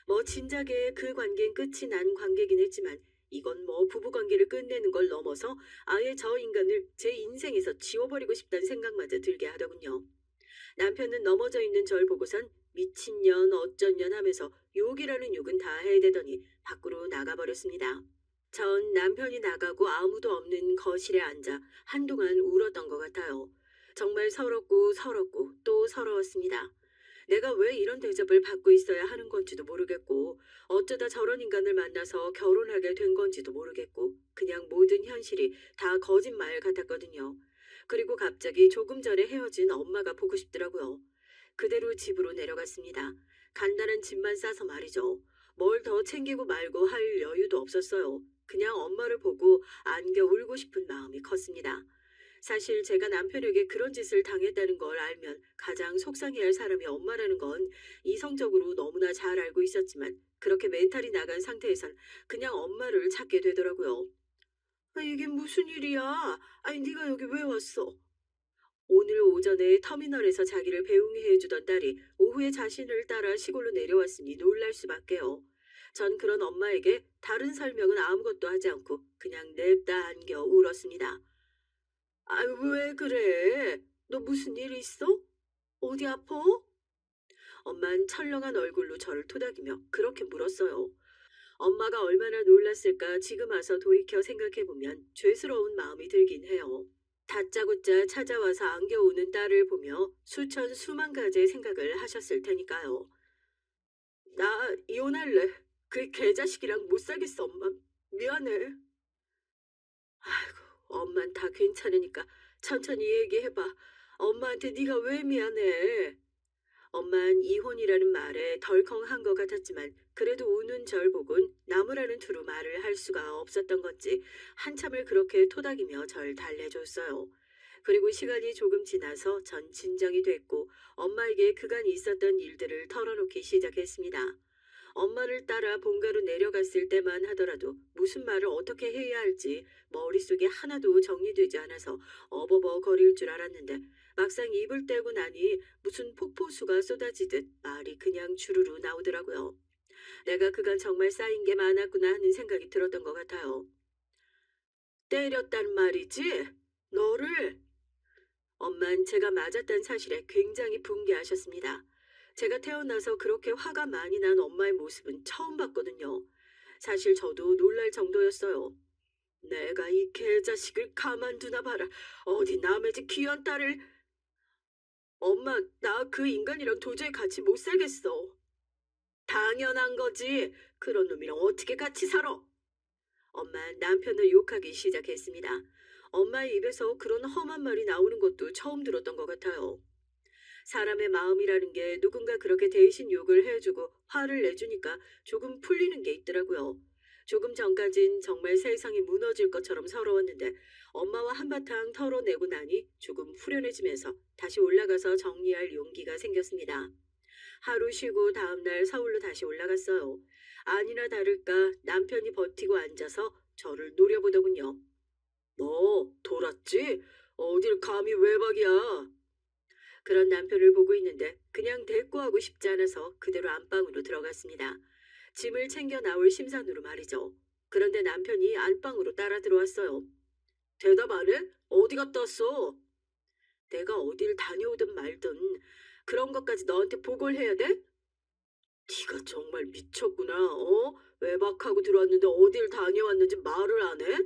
뭐 진작에 그 관계는 끝이 난 관계긴 했지만 이건 뭐 부부관계를 끝내는 걸 넘어서 아예 저 인간을 제 인생에서 지워버리고 싶다는 생각마저 들게 하더군요. 남편은 넘어져 있는 절 보고선 미친년 어쩐년 하면서 욕이라는 욕은 다 해대더니 밖으로 나가버렸습니다. 전 남편이 나가고 아무도 없는 거실에 앉아 한동안 울었던 것 같아요. 정말 서럽고 서럽고 또 서러웠습니다. 내가 왜 이런 대접을 받고 있어야 하는 건지도 모르겠고 어쩌다 저런 인간을 만나서 결혼하게 된 건지도 모르겠고 그냥 모든 현실이 다 거짓말 같았거든요. 그리고 갑자기 조금 전에 헤어진 엄마가 보고 싶더라고요. 그대로 집으로 내려갔습니다. 간단한 짐만 싸서 말이죠. 뭘 더 챙기고 말고 할 여유도 없었어요. 그냥 엄마를 보고 안겨 울고 싶은 마음이 컸습니다. 사실 제가 남편에게 그런 짓을 당했다는 걸 알면 가장 속상해할 사람이 엄마라는 건 이성적으로 너무나 잘 알고 있었지만 그렇게 멘탈이 나간 상태에선 그냥 엄마를 찾게 되더라고요. 아, 이게 무슨 일이야? 아니, 네가 여기 왜 왔어? 오늘 오전에 터미널에서 자기를 배웅해 주던 딸이 오후에 자신을 따라 시골로 내려왔으니 놀랄 수밖에요. 전 그런 엄마에게 다른 설명은 아무것도 하지 않고 그냥 냅다 안겨 울었습니다. 아, 왜 그래? 너 무슨 일 있어? 어디 아파? 엄만 철렁한 얼굴로 저를 토닥이며 그렇게 물었어요. 엄마가 얼마나 놀랐을까 지금 와서 돌이켜 생각해보면 죄스러운 마음이 들긴 해요. 다짜고짜 찾아와서 안겨오는 딸을 보며 수천 수만 가지의 생각을 하셨을 테니까요. 나 이혼할래. 그 개자식이랑 못 살겠어, 엄마. 미안해. 아이고, 엄만 다 괜찮으니까 천천히 얘기해봐. 엄마한테 네가 왜 미안해? 엄만 이혼이라는 말에 덜컹한 것 같았지만 그래도 우는 절 보곤 나무라는 투로 말을 할 수가 없었던 건지 한참을 그렇게 토닥이며 절 달래줬어요. 그리고 시간이 조금 지나서 전 진정이 됐고 엄마에게 그간 있었던 일들을 털어놓기 시작했습니다. 엄마를 따라 본가로 내려갔을 때만 하더라도 무슨 말을 어떻게 해야 할지 머릿속에 하나도 정리되지 않아서 어버버거릴 줄 알았는데 막상 입을 떼고 나니 무슨 폭포수가 쏟아지듯 말이 그냥 주르르 나오더라고요. 내가 그간 정말 쌓인 게 많았구나 하는 생각이 들었던 것 같아요. 때렸단 말이지? 너를? 엄만 제가 맞았다는 사실에 굉장히 분개하셨습니다. 제가 태어나서 그렇게 화가 많이 난 엄마의 모습은 처음 봤거든요. 사실 저도 놀랄 정도였어요. 내가 이 개자식을 가만두나 봐라. 어디 남의 집 귀한 딸을... 엄마, 나 그 인간이랑 도저히 같이 못 살겠어. 당연한 거지. 그런 놈이랑 어떻게 같이 살아? 엄마 남편을 욕하기 시작했습니다. 엄마의 입에서 그런 험한 말이 나오는 것도 처음 들었던 것 같아요. 사람의 마음이라는 게 누군가 그렇게 대신 욕을 해주고 화를 내주니까 조금 풀리는 게 있더라고요. 조금 전까진 정말 세상이 무너질 것처럼 서러웠는데 엄마와 한바탕 털어내고 나니 조금 후련해지면서 다시 올라가서 정리할 용기가 생겼습니다. 하루 쉬고 다음날 서울로 다시 올라갔어요. 아니나 다를까 남편이 버티고 앉아서 저를 노려보더군요. 너 돌았지? 어딜 감히 외박이야? 그런 남편을 보고 있는데 그냥 대꾸하고 싶지 않아서 그대로 안방으로 들어갔습니다. 짐을 챙겨 나올 심산으로 말이죠. 그런데 남편이 안방으로 따라 들어왔어요. 대답 안 해? 어디 갔다 왔어? 내가 어딜 다녀오든 말든 그런 것까지 너한테 보고를 해야 돼? 네가 정말 미쳤구나. 어? 외박하고 들어왔는데 어딜 다녀왔는지 말을 안 해?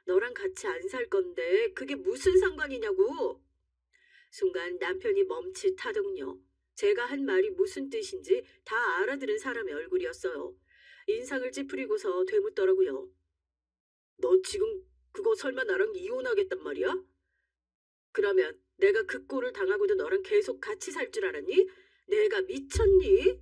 너랑 같이 안 살 건데 그게 무슨 상관이냐고. 순간 남편이 멈칫하더군요. 제가 한 말이 무슨 뜻인지 다 알아들은 사람의 얼굴이었어요. 인상을 찌푸리고서 되묻더라고요. 너 지금 그거 설마 나랑 이혼하겠단 말이야? 그러면 내가 그 꼴을 당하고도 너랑 계속 같이 살 줄 알았니? 내가 미쳤니?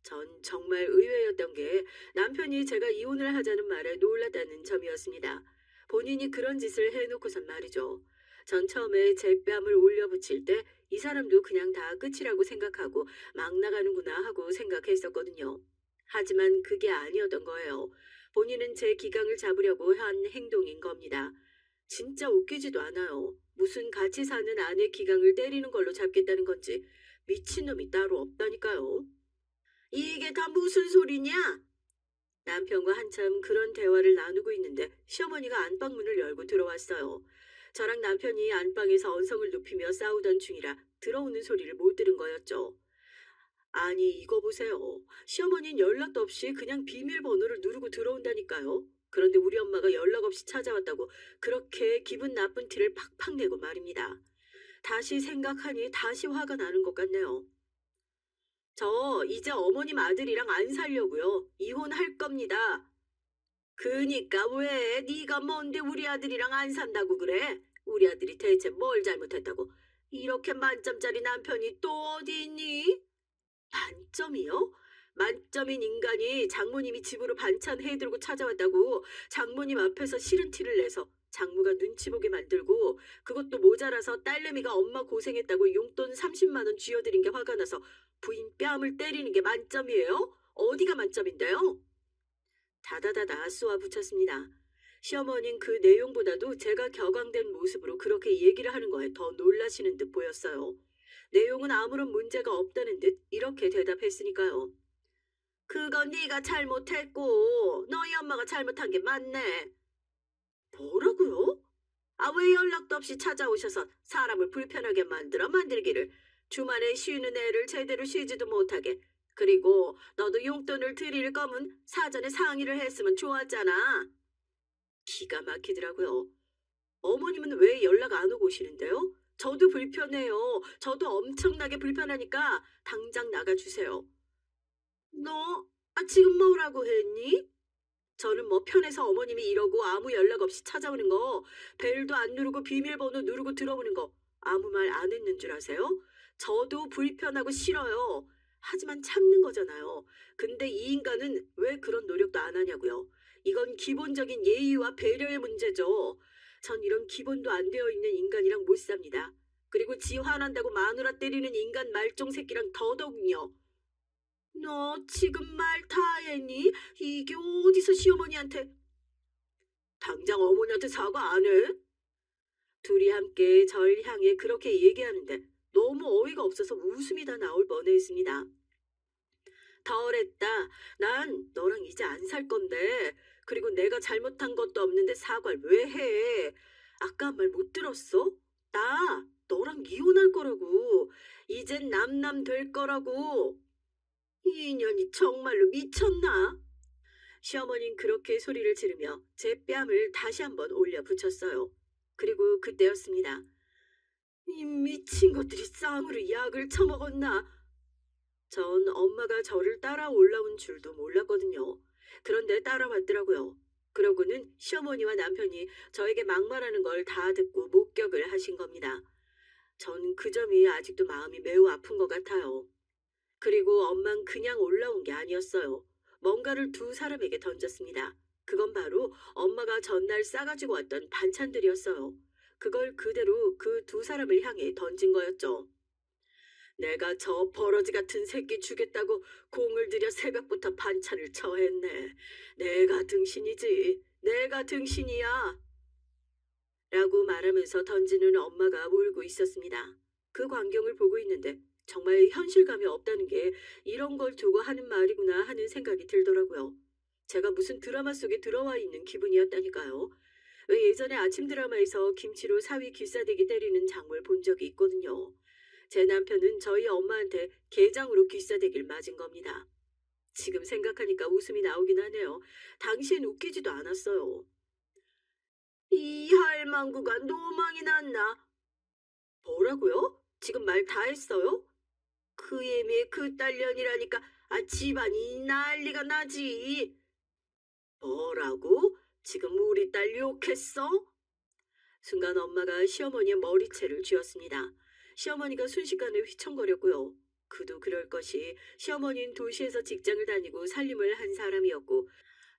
전 정말 의외였던 게 남편이 제가 이혼을 하자는 말에 놀랐다는 점이었습니다. 본인이 그런 짓을 해놓고선 말이죠. 전 처음에 제 뺨을 올려붙일 때 이 사람도 그냥 다 끝이라고 생각하고 막 나가는구나 하고 생각했었거든요. 하지만 그게 아니었던 거예요. 본인은 제 기강을 잡으려고 한 행동인 겁니다. 진짜 웃기지도 않아요. 무슨 같이 사는 아내 기강을 때리는 걸로 잡겠다는 건지 미친놈이 따로 없다니까요. 이게 다 무슨 소리냐? 남편과 한참 그런 대화를 나누고 있는데 시어머니가 안방문을 열고 들어왔어요. 저랑 남편이 안방에서 언성을 높이며 싸우던 중이라 들어오는 소리를 못 들은 거였죠. 아니 이거 보세요. 시어머니는 연락도 없이 그냥 비밀번호를 누르고 들어온다니까요. 그런데 우리 엄마가 연락 없이 찾아왔다고 그렇게 기분 나쁜 티를 팍팍 내고 말입니다. 다시 생각하니 다시 화가 나는 것 같네요. 저 이제 어머님 아들이랑 안 살려고요. 이혼할 겁니다. 그니까 왜 네가 뭔데 우리 아들이랑 안 산다고 그래? 우리 아들이 대체 뭘 잘못했다고? 이렇게 만점짜리 남편이 또 어디 있니? 만점이요? 만점인 인간이 장모님이 집으로 반찬 해들고 찾아왔다고 장모님 앞에서 싫은 티를 내서 장모가 눈치 보게 만들고 그것도 모자라서 딸내미가 엄마 고생했다고 용돈 30만 원 쥐어드린 게 화가 나서 부인 뺨을 때리는 게 만점이에요? 어디가 만점인데요? 다다다다 쏘아 붙였습니다. 시어머니는 그 내용보다도 제가 격앙된 모습으로 그렇게 얘기를 하는 거에 더 놀라시는 듯 보였어요. 내용은 아무런 문제가 없다는 듯 이렇게 대답했으니까요. 그건 네가 잘못했고 너희 엄마가 잘못한 게 맞네. 뭐라고요? 아, 왜 연락도 없이 찾아오셔서 사람을 불편하게 만들기를. 주말에 쉬는 애를 제대로 쉬지도 못하게. 그리고 너도 용돈을 드릴 거면 사전에 상의를 했으면 좋았잖아. 기가 막히더라고요. 어머님은 왜 연락 안 오고 오시는데요? 저도 불편해요. 저도 엄청나게 불편하니까 당장 나가주세요. 너, 지금 뭐라고 했니? 저는 뭐 편해서 어머님이 이러고 아무 연락 없이 찾아오는 거, 벨도 안 누르고 비밀번호 누르고 들어오는 거 아무 말 안 했는 줄 아세요? 저도 불편하고 싫어요. 하지만 참는 거잖아요. 근데 이 인간은 왜 그런 노력도 안 하냐고요. 이건 기본적인 예의와 배려의 문제죠. 전 이런 기본도 안 되어 있는 인간이랑 못 삽니다. 그리고 지 화난다고 마누라 때리는 인간 말종 새끼랑 더더욱요. 너 지금 말 다 했니? 이게 어디서 시어머니한테. 당장 어머니한테 사과 안 해? 둘이 함께 절 향해 그렇게 얘기하는데 너무 어이가 없어서 웃음이 다 나올 뻔했습니다. 덜했다. 난 너랑 이제 안 살 건데. 그리고 내가 잘못한 것도 없는데 사과를 왜 해? 아까 한 말 못 들었어? 나 너랑 이혼할 거라고. 이젠 남남 될 거라고. 이 인연이 정말로 미쳤나? 시어머니는 그렇게 소리를 지르며 제 뺨을 다시 한번 올려 붙였어요. 그리고 그때였습니다. 이 미친 것들이 쌍으로 약을 처먹었나? 전 엄마가 저를 따라 올라온 줄도 몰랐거든요. 그런데 따라왔더라고요. 그러고는 시어머니와 남편이 저에게 막말하는 걸 다 듣고 목격을 하신 겁니다. 전 그 점이 아직도 마음이 매우 아픈 것 같아요. 그리고 엄만 그냥 올라온 게 아니었어요. 뭔가를 두 사람에게 던졌습니다. 그건 바로 엄마가 전날 싸가지고 왔던 반찬들이었어요. 그걸 그대로 그 두 사람을 향해 던진 거였죠. 내가 저 버러지 같은 새끼 주겠다고 공을 들여 새벽부터 반찬을 처했네. 내가 등신이지. 내가 등신이야. 라고 말하면서 던지는 엄마가 울고 있었습니다. 그 광경을 보고 있는데 정말 현실감이 없다는 게 이런 걸 두고 하는 말이구나 하는 생각이 들더라고요. 제가 무슨 드라마 속에 들어와 있는 기분이었다니까요. 왜 예전에 아침 드라마에서 김치로 사위 귀싸대기 때리는 장면을 본 적이 있거든요. 제 남편은 저희 엄마한테 게장으로 귀싸대기를 맞은 겁니다. 지금 생각하니까 웃음이 나오긴 하네요. 당시엔 웃기지도 않았어요. 이 할망구가 노망이 났나? 뭐라고요? 지금 말 다 했어요? 그 애미의 그 딸년이라니까 집안이 난리가 나지. 뭐라고? 지금 우리 딸 욕했어? 순간 엄마가 시어머니의 머리채를 쥐었습니다. 시어머니가 순식간에 휘청거렸고요. 그도 그럴 것이 시어머니는 도시에서 직장을 다니고 살림을 한 사람이었고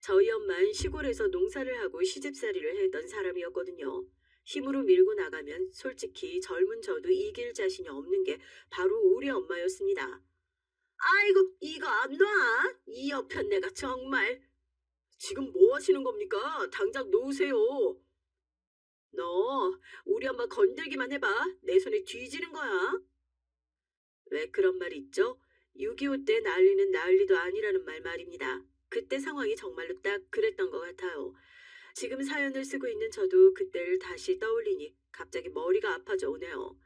저희 엄마는 시골에서 농사를 하고 시집살이를 했던 사람이었거든요. 힘으로 밀고 나가면 솔직히 젊은 저도 이길 자신이 없는 게 바로 우리 엄마였습니다. 아이고 이거 안 놔. 이 여편 내가 정말. 지금 뭐 하시는 겁니까? 당장 놓으세요. 너 우리 엄마 건들기만 해봐. 내 손에 뒤지는 거야. 왜 그런 말 있죠? 6.25 때 난리는 난리도 아니라는 말 말입니다. 그때 상황이 정말로 딱 그랬던 것 같아요. 지금 사연을 쓰고 있는 저도 그때를 다시 떠올리니 갑자기 머리가 아파져 오네요.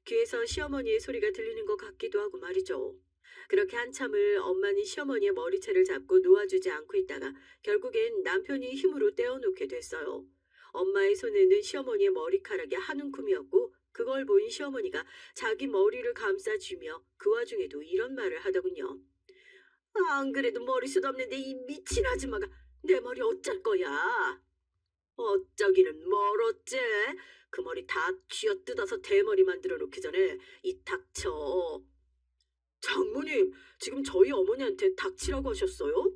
귀에서 시어머니의 소리가 들리는 것 같기도 하고 말이죠. 그렇게 한참을 엄마는 시어머니의 머리채를 잡고 놓아주지 않고 있다가 결국엔 남편이 힘으로 떼어놓게 됐어요. 엄마의 손에는 시어머니의 머리카락이 한 움큼이었고 그걸 보인 시어머니가 자기 머리를 감싸주며 그 와중에도 이런 말을 하더군요. 안 그래도 머리숱 없는데 이 미친 아줌마가 내 머리 어쩔 거야. 어쩌기는 뭘 어째. 그 머리 다 쥐어뜯어서 대머리 만들어 놓기 전에 이 닥쳐. 장모님, 지금 저희 어머니한테 닥치라고 하셨어요?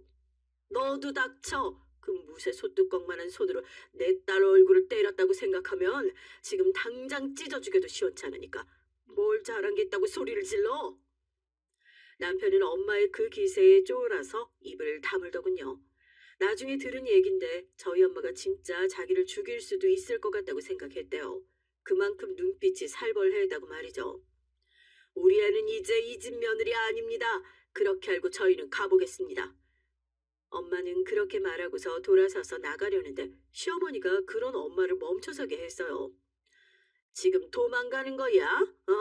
너도 닥쳐. 그 무쇠 소뚜껑만한 손으로 내 딸 얼굴을 때렸다고 생각하면 지금 당장 찢어 죽여도 시원찮으니까 뭘 잘한 게 있다고 소리를 질러? 남편은 엄마의 그 기세에 쫄아서 입을 다물더군요. 나중에 들은 얘긴데 저희 엄마가 진짜 자기를 죽일 수도 있을 것 같다고 생각했대요. 그만큼 눈빛이 살벌했다고 말이죠. 우리 애는 이제 이 집 며느리 아닙니다. 그렇게 알고 저희는 가보겠습니다. 엄마는 그렇게 말하고서 돌아서서 나가려는데 시어머니가 그런 엄마를 멈춰서게 했어요. 지금 도망가는 거야? 어?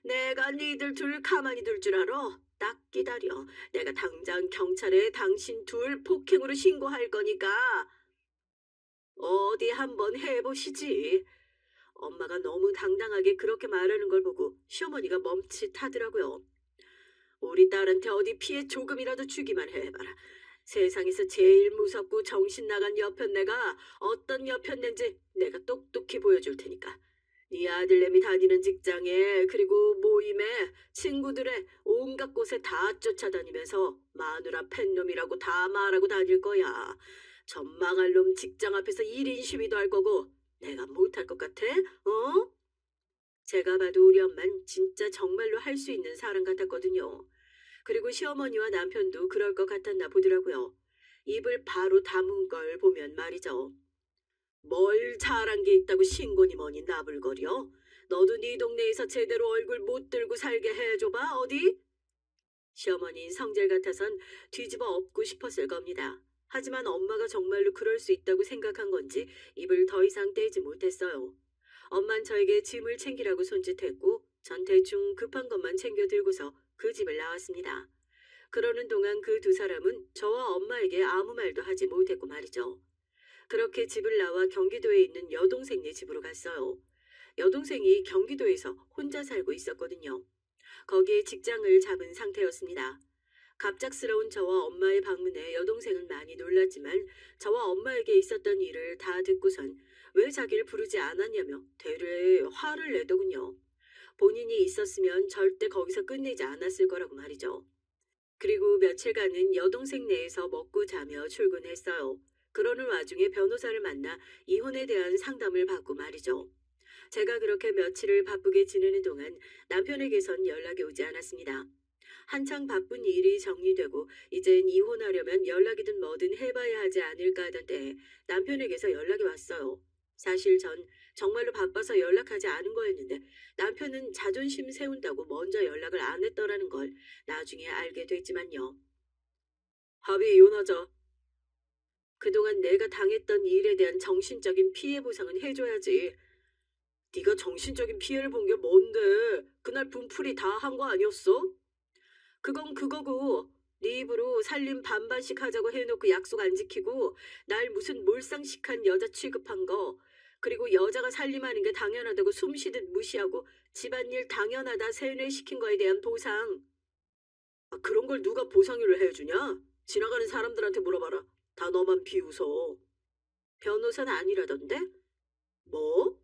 내가 니들 둘 가만히 둘 줄 알아? 딱 기다려. 내가 당장 경찰에 당신 둘 폭행으로 신고할 거니까 어디 한번 해보시지. 엄마가 너무 당당하게 그렇게 말하는 걸 보고 시어머니가 멈칫하더라고요. 우리 딸한테 어디 피해 조금이라도 주기만 해봐라. 세상에서 제일 무섭고 정신 나간 여편네가 어떤 여편네인지 내가 똑똑히 보여줄 테니까. 네 아들내미 다니는 직장에 그리고 모임에 친구들의 온갖 곳에 다 쫓아다니면서 마누라 팬놈이라고 다 말하고 다닐 거야. 전망할 놈 직장 앞에서 1인 시위도 할 거고 내가 못할 것 같아? 어? 제가 봐도 우리 엄만 진짜 정말로 할 수 있는 사람 같았거든요. 그리고 시어머니와 남편도 그럴 것 같았나 보더라고요. 입을 바로 다문 걸 보면 말이죠. 뭘 잘한 게 있다고 신고니 뭐니 나불거려? 너도 네 동네에서 제대로 얼굴 못 들고 살게 해줘봐 어디? 시어머니 성질 같아선 뒤집어 엎고 싶었을 겁니다. 하지만 엄마가 정말로 그럴 수 있다고 생각한 건지 입을 더 이상 떼지 못했어요. 엄만 저에게 짐을 챙기라고 손짓했고 전 대충 급한 것만 챙겨 들고서 그 집을 나왔습니다. 그러는 동안 그 두 사람은 저와 엄마에게 아무 말도 하지 못했고 말이죠. 그렇게 집을 나와 경기도에 있는 여동생네 집으로 갔어요. 여동생이 경기도에서 혼자 살고 있었거든요. 거기에 직장을 잡은 상태였습니다. 갑작스러운 저와 엄마의 방문에 여동생은 많이 놀랐지만 저와 엄마에게 있었던 일을 다 듣고선 왜 자기를 부르지 않았냐며 되레 화를 내더군요. 본인이 있었으면 절대 거기서 끝내지 않았을 거라고 말이죠. 그리고 며칠간은 여동생 내에서 먹고 자며 출근했어요. 그러는 와중에 변호사를 만나 이혼에 대한 상담을 받고 말이죠. 제가 그렇게 며칠을 바쁘게 지내는 동안 남편에게선 연락이 오지 않았습니다. 한창 바쁜 일이 정리되고 이젠 이혼하려면 연락이든 뭐든 해봐야 하지 않을까 하던 때에 남편에게서 연락이 왔어요. 사실 전 정말로 바빠서 연락하지 않은 거였는데 남편은 자존심 세운다고 먼저 연락을 안 했더라는 걸 나중에 알게 됐지만요. 합의 이혼하자. 그동안 내가 당했던 일에 대한 정신적인 피해 보상은 해줘야지. 네가 정신적인 피해를 본 게 뭔데? 그날 분풀이 다 한 거 아니었어? 그건 그거고 네 입으로 살림 반반씩 하자고 해놓고 약속 안 지키고 날 무슨 몰상식한 여자 취급한 거 그리고 여자가 살림하는 게 당연하다고 숨쉬듯 무시하고 집안일 당연하다 세뇌시킨 거에 대한 보상. 아, 그런 걸 누가 보상을 해주냐? 지나가는 사람들한테 물어봐라. 다 너만 비웃어. 변호사는 아니라던데? 뭐?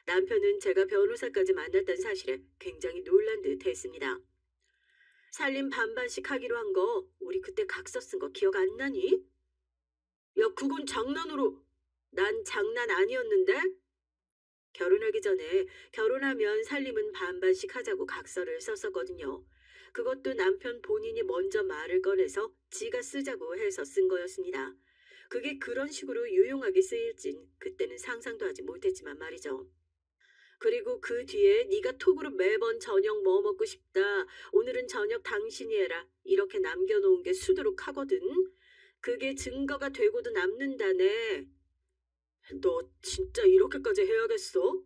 남편은 제가 변호사까지 만났던 사실에 굉장히 놀란 듯 했습니다. 살림 반반씩 하기로 한 거 우리 그때 각서 쓴 거 기억 안 나니? 야, 그건 장난으로. 난 장난 아니었는데? 결혼하기 전에 결혼하면 살림은 반반씩 하자고 각서를 썼었거든요. 그것도 남편 본인이 먼저 말을 꺼내서 지가 쓰자고 해서 쓴 거였습니다. 그게 그런 식으로 유용하게 쓰일진 그때는 상상도 하지 못했지만 말이죠. 그리고 그 뒤에 네가 톡으로 매번 저녁 뭐 먹고 싶다. 오늘은 저녁 당신이 해라. 이렇게 남겨놓은 게 수두룩하거든. 그게 증거가 되고도 남는다네. 너 진짜 이렇게까지 해야겠어?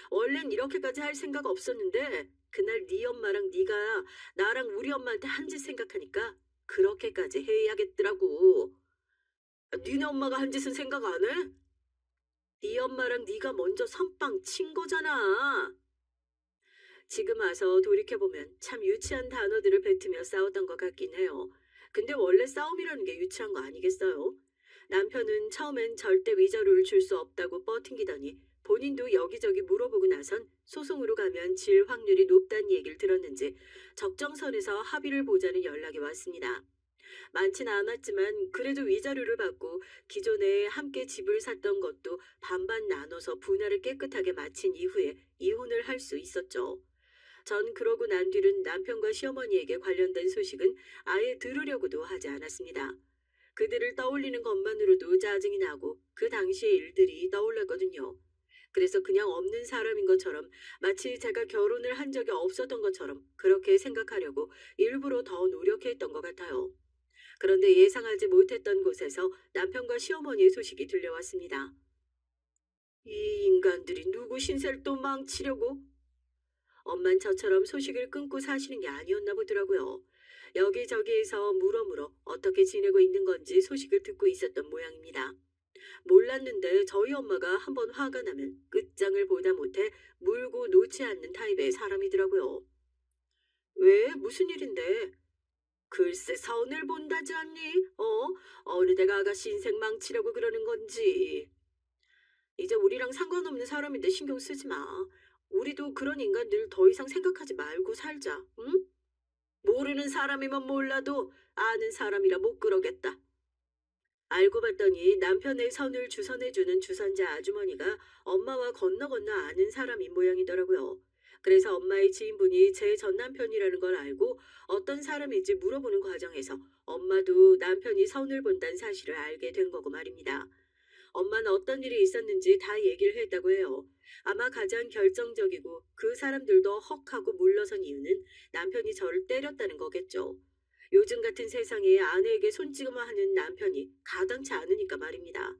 원래는 이렇게까지 할 생각 없었는데 그날 네 엄마랑 네가 나랑 우리 엄마한테 한 짓 생각하니까 그렇게까지 해야겠더라고. 니네 엄마가 한 짓은 생각 안 해? 네 엄마랑 네가 먼저 선빵 친 거잖아. 지금 와서 돌이켜보면 참 유치한 단어들을 뱉으며 싸웠던 것 같긴 해요. 근데 원래 싸움이라는 게 유치한 거 아니겠어요? 남편은 처음엔 절대 위자료를 줄 수 없다고 뻗팅기더니 본인도 여기저기 물어보고 나선 소송으로 가면 질 확률이 높다는 얘기를 들었는지 적정선에서 합의를 보자는 연락이 왔습니다. 많진 않았지만 그래도 위자료를 받고 기존에 함께 집을 샀던 것도 반반 나눠서 분할을 깨끗하게 마친 이후에 이혼을 할 수 있었죠. 전 그러고 난 뒤는 남편과 시어머니에게 관련된 소식은 아예 들으려고도 하지 않았습니다. 그들을 떠올리는 것만으로도 짜증이 나고 그 당시의 일들이 떠올랐거든요. 그래서 그냥 없는 사람인 것처럼 마치 제가 결혼을 한 적이 없었던 것처럼 그렇게 생각하려고 일부러 더 노력했던 것 같아요. 그런데 예상하지 못했던 곳에서 남편과 시어머니의 소식이 들려왔습니다. 이 인간들이 누구 신세를 또 망치려고? 엄만 저처럼 소식을 끊고 사시는 게 아니었나 보더라고요. 여기저기에서 물어물어 어떻게 지내고 있는 건지 소식을 듣고 있었던 모양입니다. 몰랐는데 저희 엄마가 한번 화가 나면 끝장을 보다 못해 물고 놓지 않는 타입의 사람이더라고요. 왜? 무슨 일인데? 글쎄 선을 본다지 않니? 어느 데가 아가씨 인생 망치려고 그러는 건지. 이제 우리랑 상관없는 사람인데 신경 쓰지 마. 우리도 그런 인간들 더 이상 생각하지 말고 살자. 응? 모르는 사람이면 몰라도 아는 사람이라 못 그러겠다. 알고 봤더니 남편의 선을 주선해주는 주선자 아주머니가 엄마와 건너 건너 아는 사람인 모양이더라고요. 그래서 엄마의 지인분이 제 전 남편이라는 걸 알고 어떤 사람인지 물어보는 과정에서 엄마도 남편이 선을 본다는 사실을 알게 된 거고 말입니다. 엄마는 어떤 일이 있었는지 다 얘기를 했다고 해요. 아마 가장 결정적이고 그 사람들도 헉하고 물러선 이유는 남편이 저를 때렸다는 거겠죠. 요즘 같은 세상에 아내에게 손찌검을 하는 남편이 가당치 않으니까 말입니다.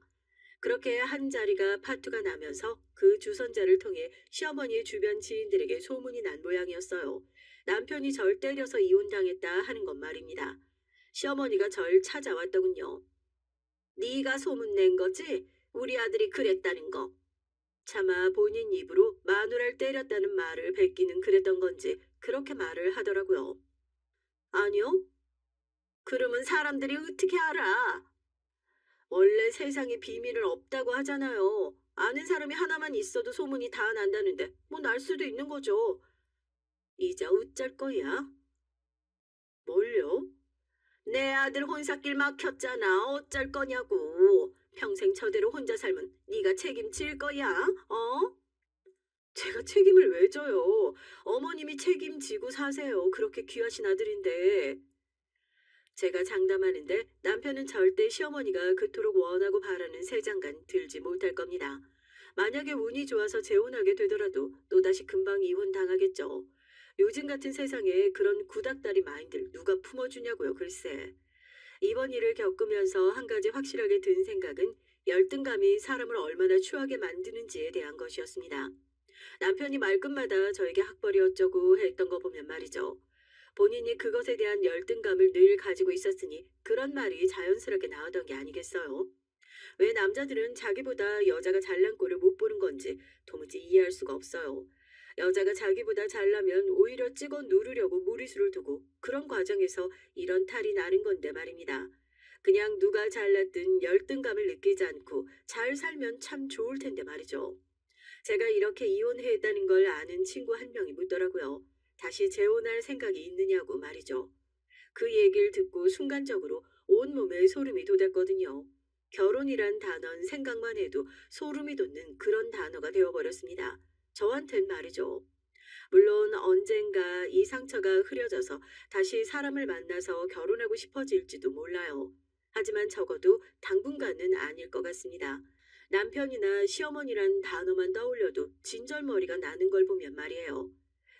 그렇게 한 자리가 파투가 나면서 그 주선자를 통해 시어머니의 주변 지인들에게 소문이 난 모양이었어요. 남편이 절 때려서 이혼당했다 하는 것 말입니다. 시어머니가 절 찾아왔더군요. 네가 소문낸 거지? 우리 아들이 그랬다는 거. 차마 본인 입으로 마누라를 때렸다는 말을 뱉기는 그랬던 건지 그렇게 말을 하더라고요. 아니요? 그러면 사람들이 어떻게 알아? 원래 세상에 비밀은 없다고 하잖아요. 아는 사람이 하나만 있어도 소문이 다 난다는데 뭐 날 수도 있는 거죠. 이제 어쩔 거야? 뭘요? 내 아들 혼삿길 막혔잖아. 어쩔 거냐고. 평생 저대로 혼자 살면 네가 책임질 거야. 어? 제가 책임을 왜 져요? 어머님이 책임지고 사세요. 그렇게 귀하신 아들인데. 제가 장담하는데 남편은 절대 시어머니가 그토록 원하고 바라는 새 장간 들지 못할 겁니다. 만약에 운이 좋아서 재혼하게 되더라도 또다시 금방 이혼당하겠죠. 요즘 같은 세상에 그런 구닥다리 마인드를 누가 품어주냐고요, 글쎄. 이번 일을 겪으면서 한 가지 확실하게 든 생각은 열등감이 사람을 얼마나 추하게 만드는지에 대한 것이었습니다. 남편이 말끝마다 저에게 학벌이 어쩌고 했던 거 보면 말이죠. 본인이 그것에 대한 열등감을 늘 가지고 있었으니 그런 말이 자연스럽게 나오던 게 아니겠어요? 왜 남자들은 자기보다 여자가 잘난 꼴을 못 보는 건지 도무지 이해할 수가 없어요. 여자가 자기보다 잘나면 오히려 찍어 누르려고 무리수를 두고 그런 과정에서 이런 탈이 나는 건데 말입니다. 그냥 누가 잘났든 열등감을 느끼지 않고 잘 살면 참 좋을 텐데 말이죠. 제가 이렇게 이혼했다는 걸 아는 친구 한 명이 묻더라고요. 다시 재혼할 생각이 있느냐고 말이죠. 그 얘기를 듣고 순간적으로 온몸에 소름이 돋았거든요. 결혼이란 단어는 생각만 해도 소름이 돋는 그런 단어가 되어버렸습니다. 저한텐 말이죠. 물론 언젠가 이 상처가 흐려져서 다시 사람을 만나서 결혼하고 싶어질지도 몰라요. 하지만 적어도 당분간은 아닐 것 같습니다. 남편이나 시어머니란 단어만 떠올려도 진절머리가 나는 걸 보면 말이에요.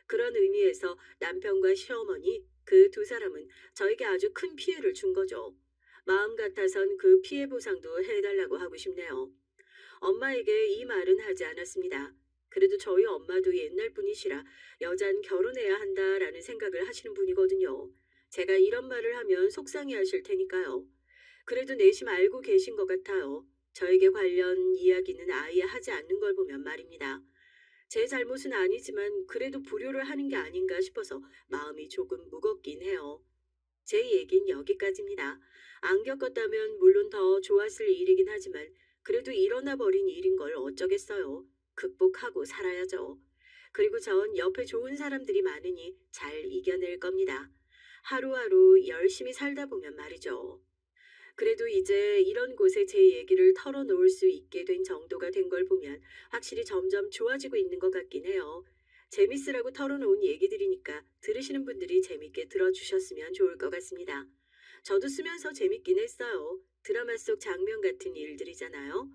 그런 의미에서 남편과 시어머니 그 두 사람은 저에게 아주 큰 피해를 준 거죠. 마음 같아선 그 피해 보상도 해달라고 하고 싶네요. 엄마에게 이 말은 하지 않았습니다. 그래도 저희 엄마도 옛날 분이시라 여잔 결혼해야 한다라는 생각을 하시는 분이거든요. 제가 이런 말을 하면 속상해 하실 테니까요. 그래도 내심 알고 계신 것 같아요. 저에게 관련 이야기는 아예 하지 않는 걸 보면 말입니다. 제 잘못은 아니지만 그래도 불효를 하는 게 아닌가 싶어서 마음이 조금 무겁긴 해요. 제 얘긴 여기까지입니다. 안 겪었다면 물론 더 좋았을 일이긴 하지만 그래도 일어나 버린 일인 걸 어쩌겠어요. 극복하고 살아야죠. 그리고 전 옆에 좋은 사람들이 많으니 잘 이겨낼 겁니다. 하루하루 열심히 살다 보면 말이죠. 그래도 이제 이런 곳에 제 얘기를 털어놓을 수 있게 된 정도가 된 걸 보면 확실히 점점 좋아지고 있는 것 같긴 해요. 재밌으라고 털어놓은 얘기들이니까 들으시는 분들이 재밌게 들어주셨으면 좋을 것 같습니다. 저도 쓰면서 재밌긴 했어요. 드라마 속 장면 같은 일들이잖아요.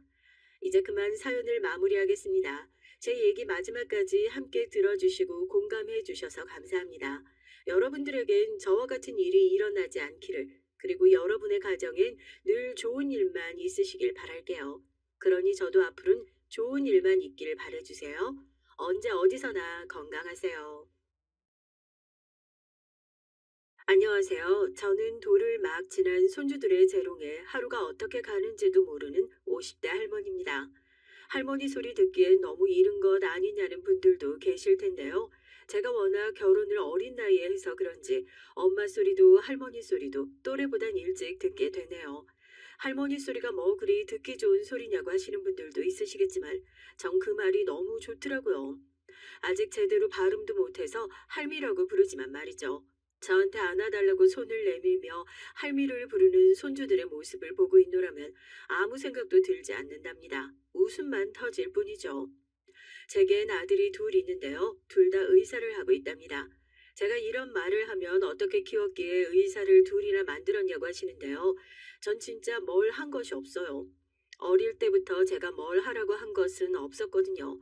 이제 그만 사연을 마무리하겠습니다. 제 얘기 마지막까지 함께 들어주시고 공감해 주셔서 감사합니다. 여러분들에겐 저와 같은 일이 일어나지 않기를, 그리고 여러분의 가정엔 늘 좋은 일만 있으시길 바랄게요. 그러니 저도 앞으로는 좋은 일만 있길 바라주세요. 언제 어디서나 건강하세요. 안녕하세요. 저는 돌을 막 지난 손주들의 재롱에 하루가 어떻게 가는지도 모르는 50대 할머니입니다. 할머니 소리 듣기엔 너무 이른 것 아니냐는 분들도 계실 텐데요. 제가 워낙 결혼을 어린 나이에 해서 그런지 엄마 소리도 할머니 소리도 또래보단 일찍 듣게 되네요. 할머니 소리가 뭐 그리 듣기 좋은 소리냐고 하시는 분들도 있으시겠지만 전 그 말이 너무 좋더라고요. 아직 제대로 발음도 못해서 할미라고 부르지만 말이죠. 저한테 안아달라고 손을 내밀며 할미를 부르는 손주들의 모습을 보고 있노라면 아무 생각도 들지 않는답니다. 웃음만 터질 뿐이죠. 제겐 아들이 둘 있는데요. 둘 다 의사를 하고 있답니다. 제가 이런 말을 하면 어떻게 키웠기에 의사를 둘이나 만들었냐고 하시는데요. 전 진짜 뭘 한 것이 없어요. 어릴 때부터 제가 뭘 하라고 한 것은 없었거든요.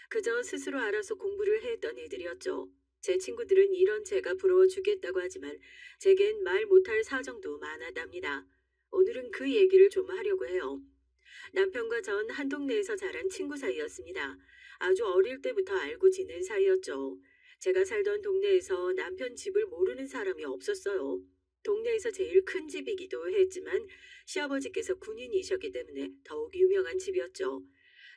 그저 스스로 알아서 공부를 했던 애들이었죠. 제 친구들은 이런 제가 부러워 주겠다고 하지만 제겐 말 못할 사정도 많았답니다. 오늘은 그 얘기를 좀 하려고 해요. 남편과 전 한 동네에서 자란 친구 사이였습니다. 아주 어릴 때부터 알고 지낸 사이였죠. 제가 살던 동네에서 남편 집을 모르는 사람이 없었어요. 동네에서 제일 큰 집이기도 했지만 시아버지께서 군인이셨기 때문에 더욱 유명한 집이었죠.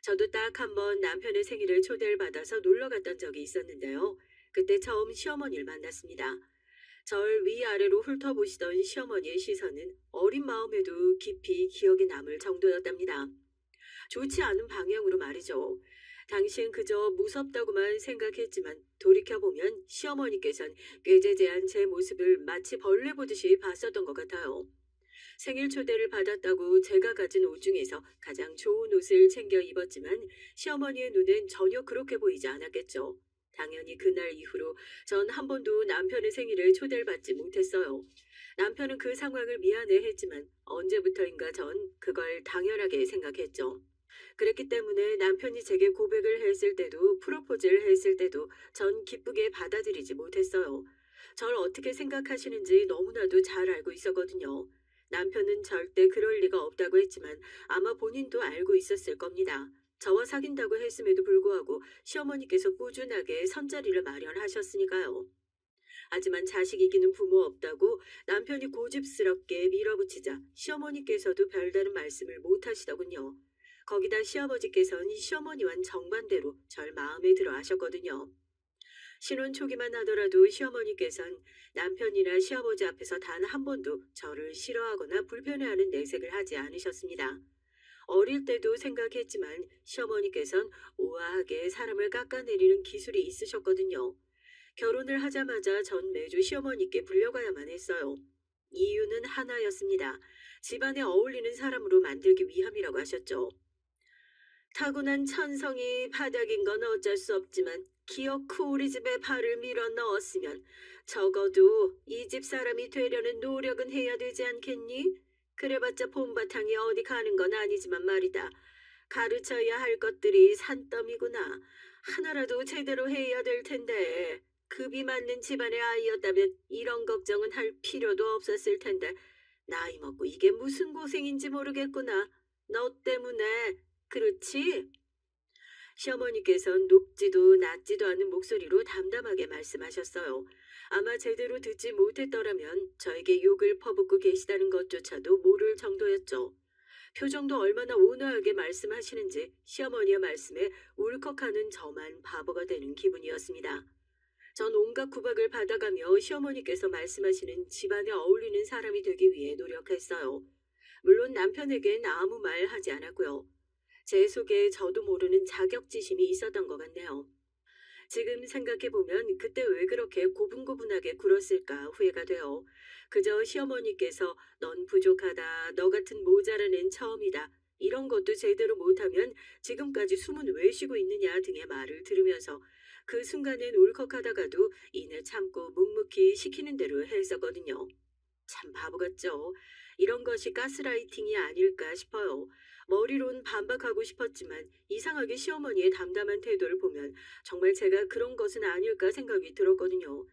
저도 딱 한 번 남편의 생일을 초대를 받아서 놀러 갔던 적이 있었는데요. 그때 처음 시어머니를 만났습니다. 절 위아래로 훑어보시던 시어머니의 시선은 어린 마음에도 깊이 기억에 남을 정도였답니다. 좋지 않은 방향으로 말이죠. 당시엔 그저 무섭다고만 생각했지만 돌이켜보면 시어머니께선 꾀죄죄한 제 모습을 마치 벌레 보듯이 봤었던 것 같아요. 생일 초대를 받았다고 제가 가진 옷 중에서 가장 좋은 옷을 챙겨 입었지만 시어머니의 눈엔 전혀 그렇게 보이지 않았겠죠. 당연히 그날 이후로 전 한 번도 남편의 생일을 초대를 받지 못했어요. 남편은 그 상황을 미안해했지만 언제부터인가 전 그걸 당연하게 생각했죠. 그랬기 때문에 남편이 제게 고백을 했을 때도 프로포즈를 했을 때도 전 기쁘게 받아들이지 못했어요. 절 어떻게 생각하시는지 너무나도 잘 알고 있었거든요. 남편은 절대 그럴 리가 없다고 했지만 아마 본인도 알고 있었을 겁니다. 저와 사귄다고 했음에도 불구하고 시어머니께서 꾸준하게 선자리를 마련하셨으니까요. 하지만 자식 이기는 부모 없다고 남편이 고집스럽게 밀어붙이자 시어머니께서도 별다른 말씀을 못 하시더군요. 거기다 시아버지께서는 시어머니와는 정반대로 절 마음에 들어 하셨거든요. 신혼 초기만 하더라도 시어머니께선 남편이나 시아버지 앞에서 단 한 번도 저를 싫어하거나 불편해하는 내색을 하지 않으셨습니다. 어릴 때도 생각했지만 시어머니께선 우아하게 사람을 깎아내리는 기술이 있으셨거든요. 결혼을 하자마자 전 매주 시어머니께 불려가야만 했어요. 이유는 하나였습니다. 집안에 어울리는 사람으로 만들기 위함이라고 하셨죠. 타고난 천성이 바닥인 건 어쩔 수 없지만 기어코 우리 집에 발을 밀어 넣었으면 적어도 이 집 사람이 되려는 노력은 해야 되지 않겠니? 그래봤자 봄바탕이 어디 가는 건 아니지만 말이다. 가르쳐야 할 것들이 산더미구나. 하나라도 제대로 해야 될 텐데. 급이 맞는 집안의 아이였다면 이런 걱정은 할 필요도 없었을 텐데. 나이 먹고 이게 무슨 고생인지 모르겠구나. 너 때문에. 그렇지? 시어머니께선 높지도 낮지도 않은 목소리로 담담하게 말씀하셨어요. 아마 제대로 듣지 못했더라면 저에게 욕을 퍼붓고 계시다는 것조차도 모를 정도였죠. 표정도 얼마나 온화하게 말씀하시는지 시어머니의 말씀에 울컥하는 저만 바보가 되는 기분이었습니다. 전 온갖 구박을 받아가며 시어머니께서 말씀하시는 집안에 어울리는 사람이 되기 위해 노력했어요. 물론 남편에겐 아무 말 하지 않았고요. 제 속에 저도 모르는 자격지심이 있었던 것 같네요. 지금 생각해보면 그때 왜 그렇게 고분고분하게 굴었을까 후회가 돼요. 그저 시어머니께서 넌 부족하다, 너 같은 모자란 앤 처음이다, 이런 것도 제대로 못하면 지금까지 숨은 왜 쉬고 있느냐 등의 말을 들으면서 그 순간엔 울컥하다가도 이내 참고 묵묵히 시키는 대로 했었거든요. 참 바보 같죠? 이런 것이 가스라이팅이 아닐까 싶어요. 머리론 반박하고 싶었지만 이상하게 시어머니의 담담한 태도를 보면 정말 제가 그런 것은 아닐까 생각이 들었거든요.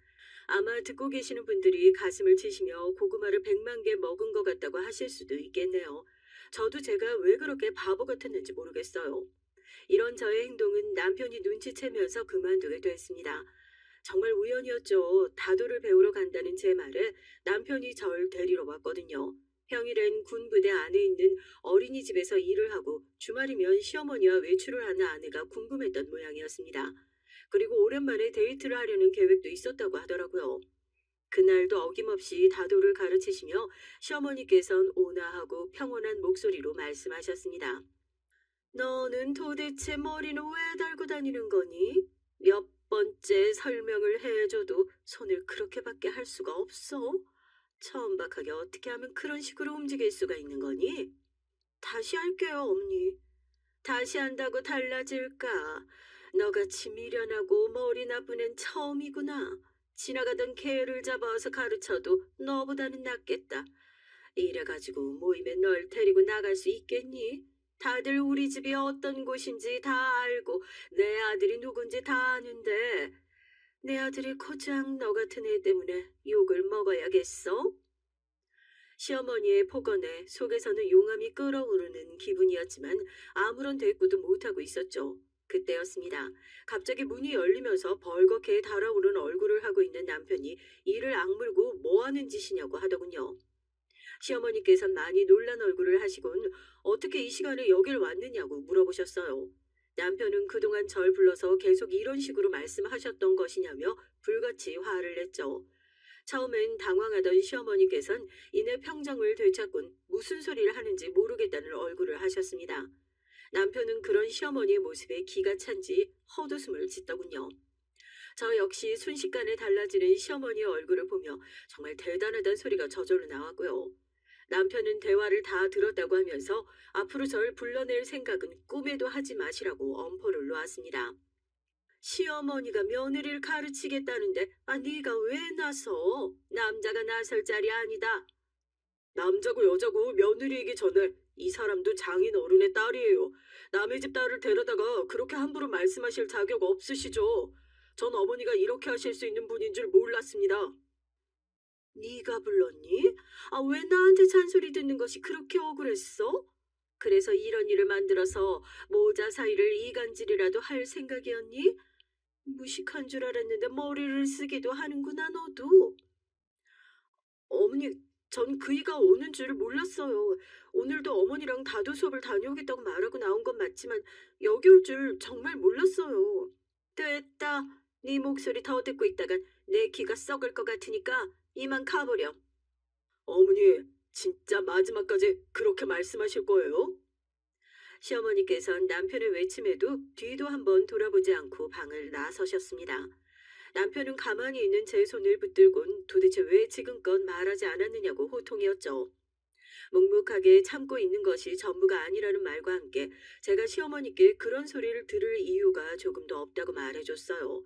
아마 듣고 계시는 분들이 가슴을 치시며 고구마를 100만 개 먹은 것 같다고 하실 수도 있겠네요. 저도 제가 왜 그렇게 바보 같았는지 모르겠어요. 이런 저의 행동은 남편이 눈치채면서 그만두게 됐습니다. 정말 우연이었죠. 다도를 배우러 간다는 제 말에 남편이 절 데리러 왔거든요. 평일엔 군부대 안에 있는 어린이집에서 일을 하고 주말이면 시어머니와 외출을 하는 아내가 궁금했던 모양이었습니다. 그리고 오랜만에 데이트를 하려는 계획도 있었다고 하더라고요. 그날도 어김없이 다도를 가르치시며 시어머니께선 온화하고 평온한 목소리로 말씀하셨습니다. 너는 도대체 머리는 왜 달고 다니는 거니? 몇 번째 설명을 해줘도 손을 그렇게밖에 할 수가 없어? 천박하게 어떻게 하면 그런 식으로 움직일 수가 있는 거니? 다시 할게요, 엄니. 다시 한다고 달라질까? 너같이 미련하고 머리 나쁜 앤 처음이구나. 지나가던 개를 잡아와서 가르쳐도 너보다는 낫겠다. 이래가지고 모임에 널 데리고 나갈 수 있겠니? 다들 우리 집이 어떤 곳인지 다 알고 내 아들이 누군지 다 아는데 내 아들이 고작 너 같은 애 때문에 욕을 먹어야겠어? 시어머니의 폭언에 속에서는 용암이 끓어오르는 기분이었지만 아무런 대꾸도 못하고 있었죠. 그때였습니다. 갑자기 문이 열리면서 벌겋게 달아오른 얼굴을 하고 있는 남편이 이를 악물고 뭐하는 짓이냐고 하더군요. 시어머니께선 많이 놀란 얼굴을 하시곤 어떻게 이 시간에 여길 왔느냐고 물어보셨어요. 남편은 그동안 절 불러서 계속 이런 식으로 말씀하셨던 것이냐며 불같이 화를 냈죠. 처음엔 당황하던 시어머니께선 이내 평정을 되찾곤 무슨 소리를 하는지 모르겠다는 얼굴을 하셨습니다. 남편은 그런 시어머니의 모습에 기가 찬지 헛웃음을 짓더군요. 저 역시 순식간에 달라지는 시어머니의 얼굴을 보며 정말 대단하다는 소리가 저절로 나왔고요. 남편은 대화를 다 들었다고 하면서 앞으로 절 불러낼 생각은 꿈에도 하지 마시라고 엄포를 놓았습니다. 시어머니가 며느리를 가르치겠다는데 네가 왜 나서? 남자가 나설 자리 아니다. 남자고 여자고 며느리이기 전에 이 사람도 장인 어른의 딸이에요. 남의 집 딸을 데려다가 그렇게 함부로 말씀하실 자격 없으시죠. 전 어머니가 이렇게 하실 수 있는 분인 줄 몰랐습니다. 네가 불렀니? 왜 나한테 잔소리 듣는 것이 그렇게 억울했어? 그래서 이런 일을 만들어서 모자 사이를 이간질이라도 할 생각이었니? 무식한 줄 알았는데 머리를 쓰기도 하는구나 너도. 어머니, 전 그이가 오는 줄 몰랐어요. 오늘도 어머니랑 다도 수업을 다녀오겠다고 말하고 나온 건 맞지만 여기 올 줄 정말 몰랐어요. 됐다. 네 목소리 더 듣고 있다간 내 귀가 썩을 것 같으니까 이만 가버려. 어머니, 진짜 마지막까지 그렇게 말씀하실 거예요? 시어머니께선 남편의 외침에도 뒤도 한번 돌아보지 않고 방을 나서셨습니다. 남편은 가만히 있는 제 손을 붙들곤 도대체 왜 지금껏 말하지 않았느냐고 호통이었죠. 묵묵하게 참고 있는 것이 전부가 아니라는 말과 함께 제가 시어머니께 그런 소리를 들을 이유가 조금도 없다고 말해줬어요.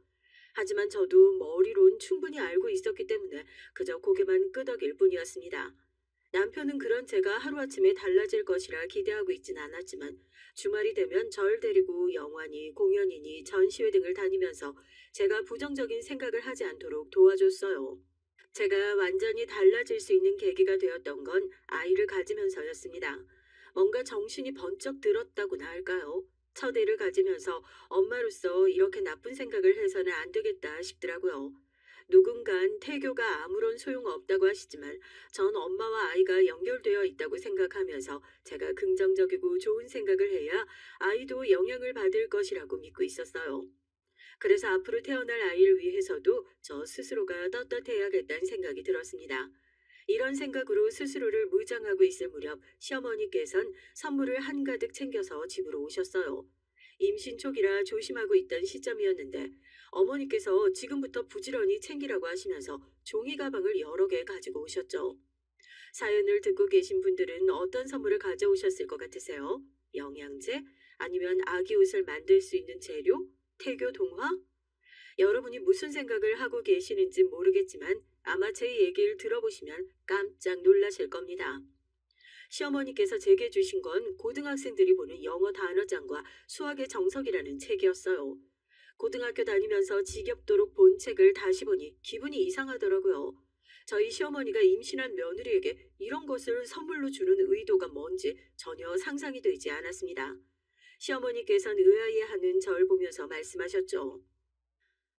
하지만 저도 머리론 충분히 알고 있었기 때문에 그저 고개만 끄덕일 뿐이었습니다. 남편은 그런 제가 하루아침에 달라질 것이라 기대하고 있진 않았지만 주말이 되면 절 데리고 영화니 공연이니 전시회 등을 다니면서 제가 부정적인 생각을 하지 않도록 도와줬어요. 제가 완전히 달라질 수 있는 계기가 되었던 건 아이를 가지면서였습니다. 뭔가 정신이 번쩍 들었다고나 할까요? 첫 애를 가지면서 엄마로서 이렇게 나쁜 생각을 해서는 안 되겠다 싶더라고요. 누군간 태교가 아무런 소용없다고 하시지만 전 엄마와 아이가 연결되어 있다고 생각하면서 제가 긍정적이고 좋은 생각을 해야 아이도 영향을 받을 것이라고 믿고 있었어요. 그래서 앞으로 태어날 아이를 위해서도 저 스스로가 떳떳해야겠다는 생각이 들었습니다. 이런 생각으로 스스로를 무장하고 있을 무렵 시어머니께선 선물을 한가득 챙겨서 집으로 오셨어요. 임신 초기라 조심하고 있던 시점이었는데 어머니께서 지금부터 부지런히 챙기라고 하시면서 종이 가방을 여러 개 가지고 오셨죠. 사연을 듣고 계신 분들은 어떤 선물을 가져오셨을 것 같으세요? 영양제? 아니면 아기 옷을 만들 수 있는 재료? 태교 동화? 여러분이 무슨 생각을 하고 계시는지 모르겠지만 아마 제 얘기를 들어보시면 깜짝 놀라실 겁니다. 시어머니께서 제게 주신 건 고등학생들이 보는 영어 단어장과 수학의 정석이라는 책이었어요. 고등학교 다니면서 지겹도록 본 책을 다시 보니 기분이 이상하더라고요. 저희 시어머니가 임신한 며느리에게 이런 것을 선물로 주는 의도가 뭔지 전혀 상상이 되지 않았습니다. 시어머니께서는 의아해하는 절 보면서 말씀하셨죠.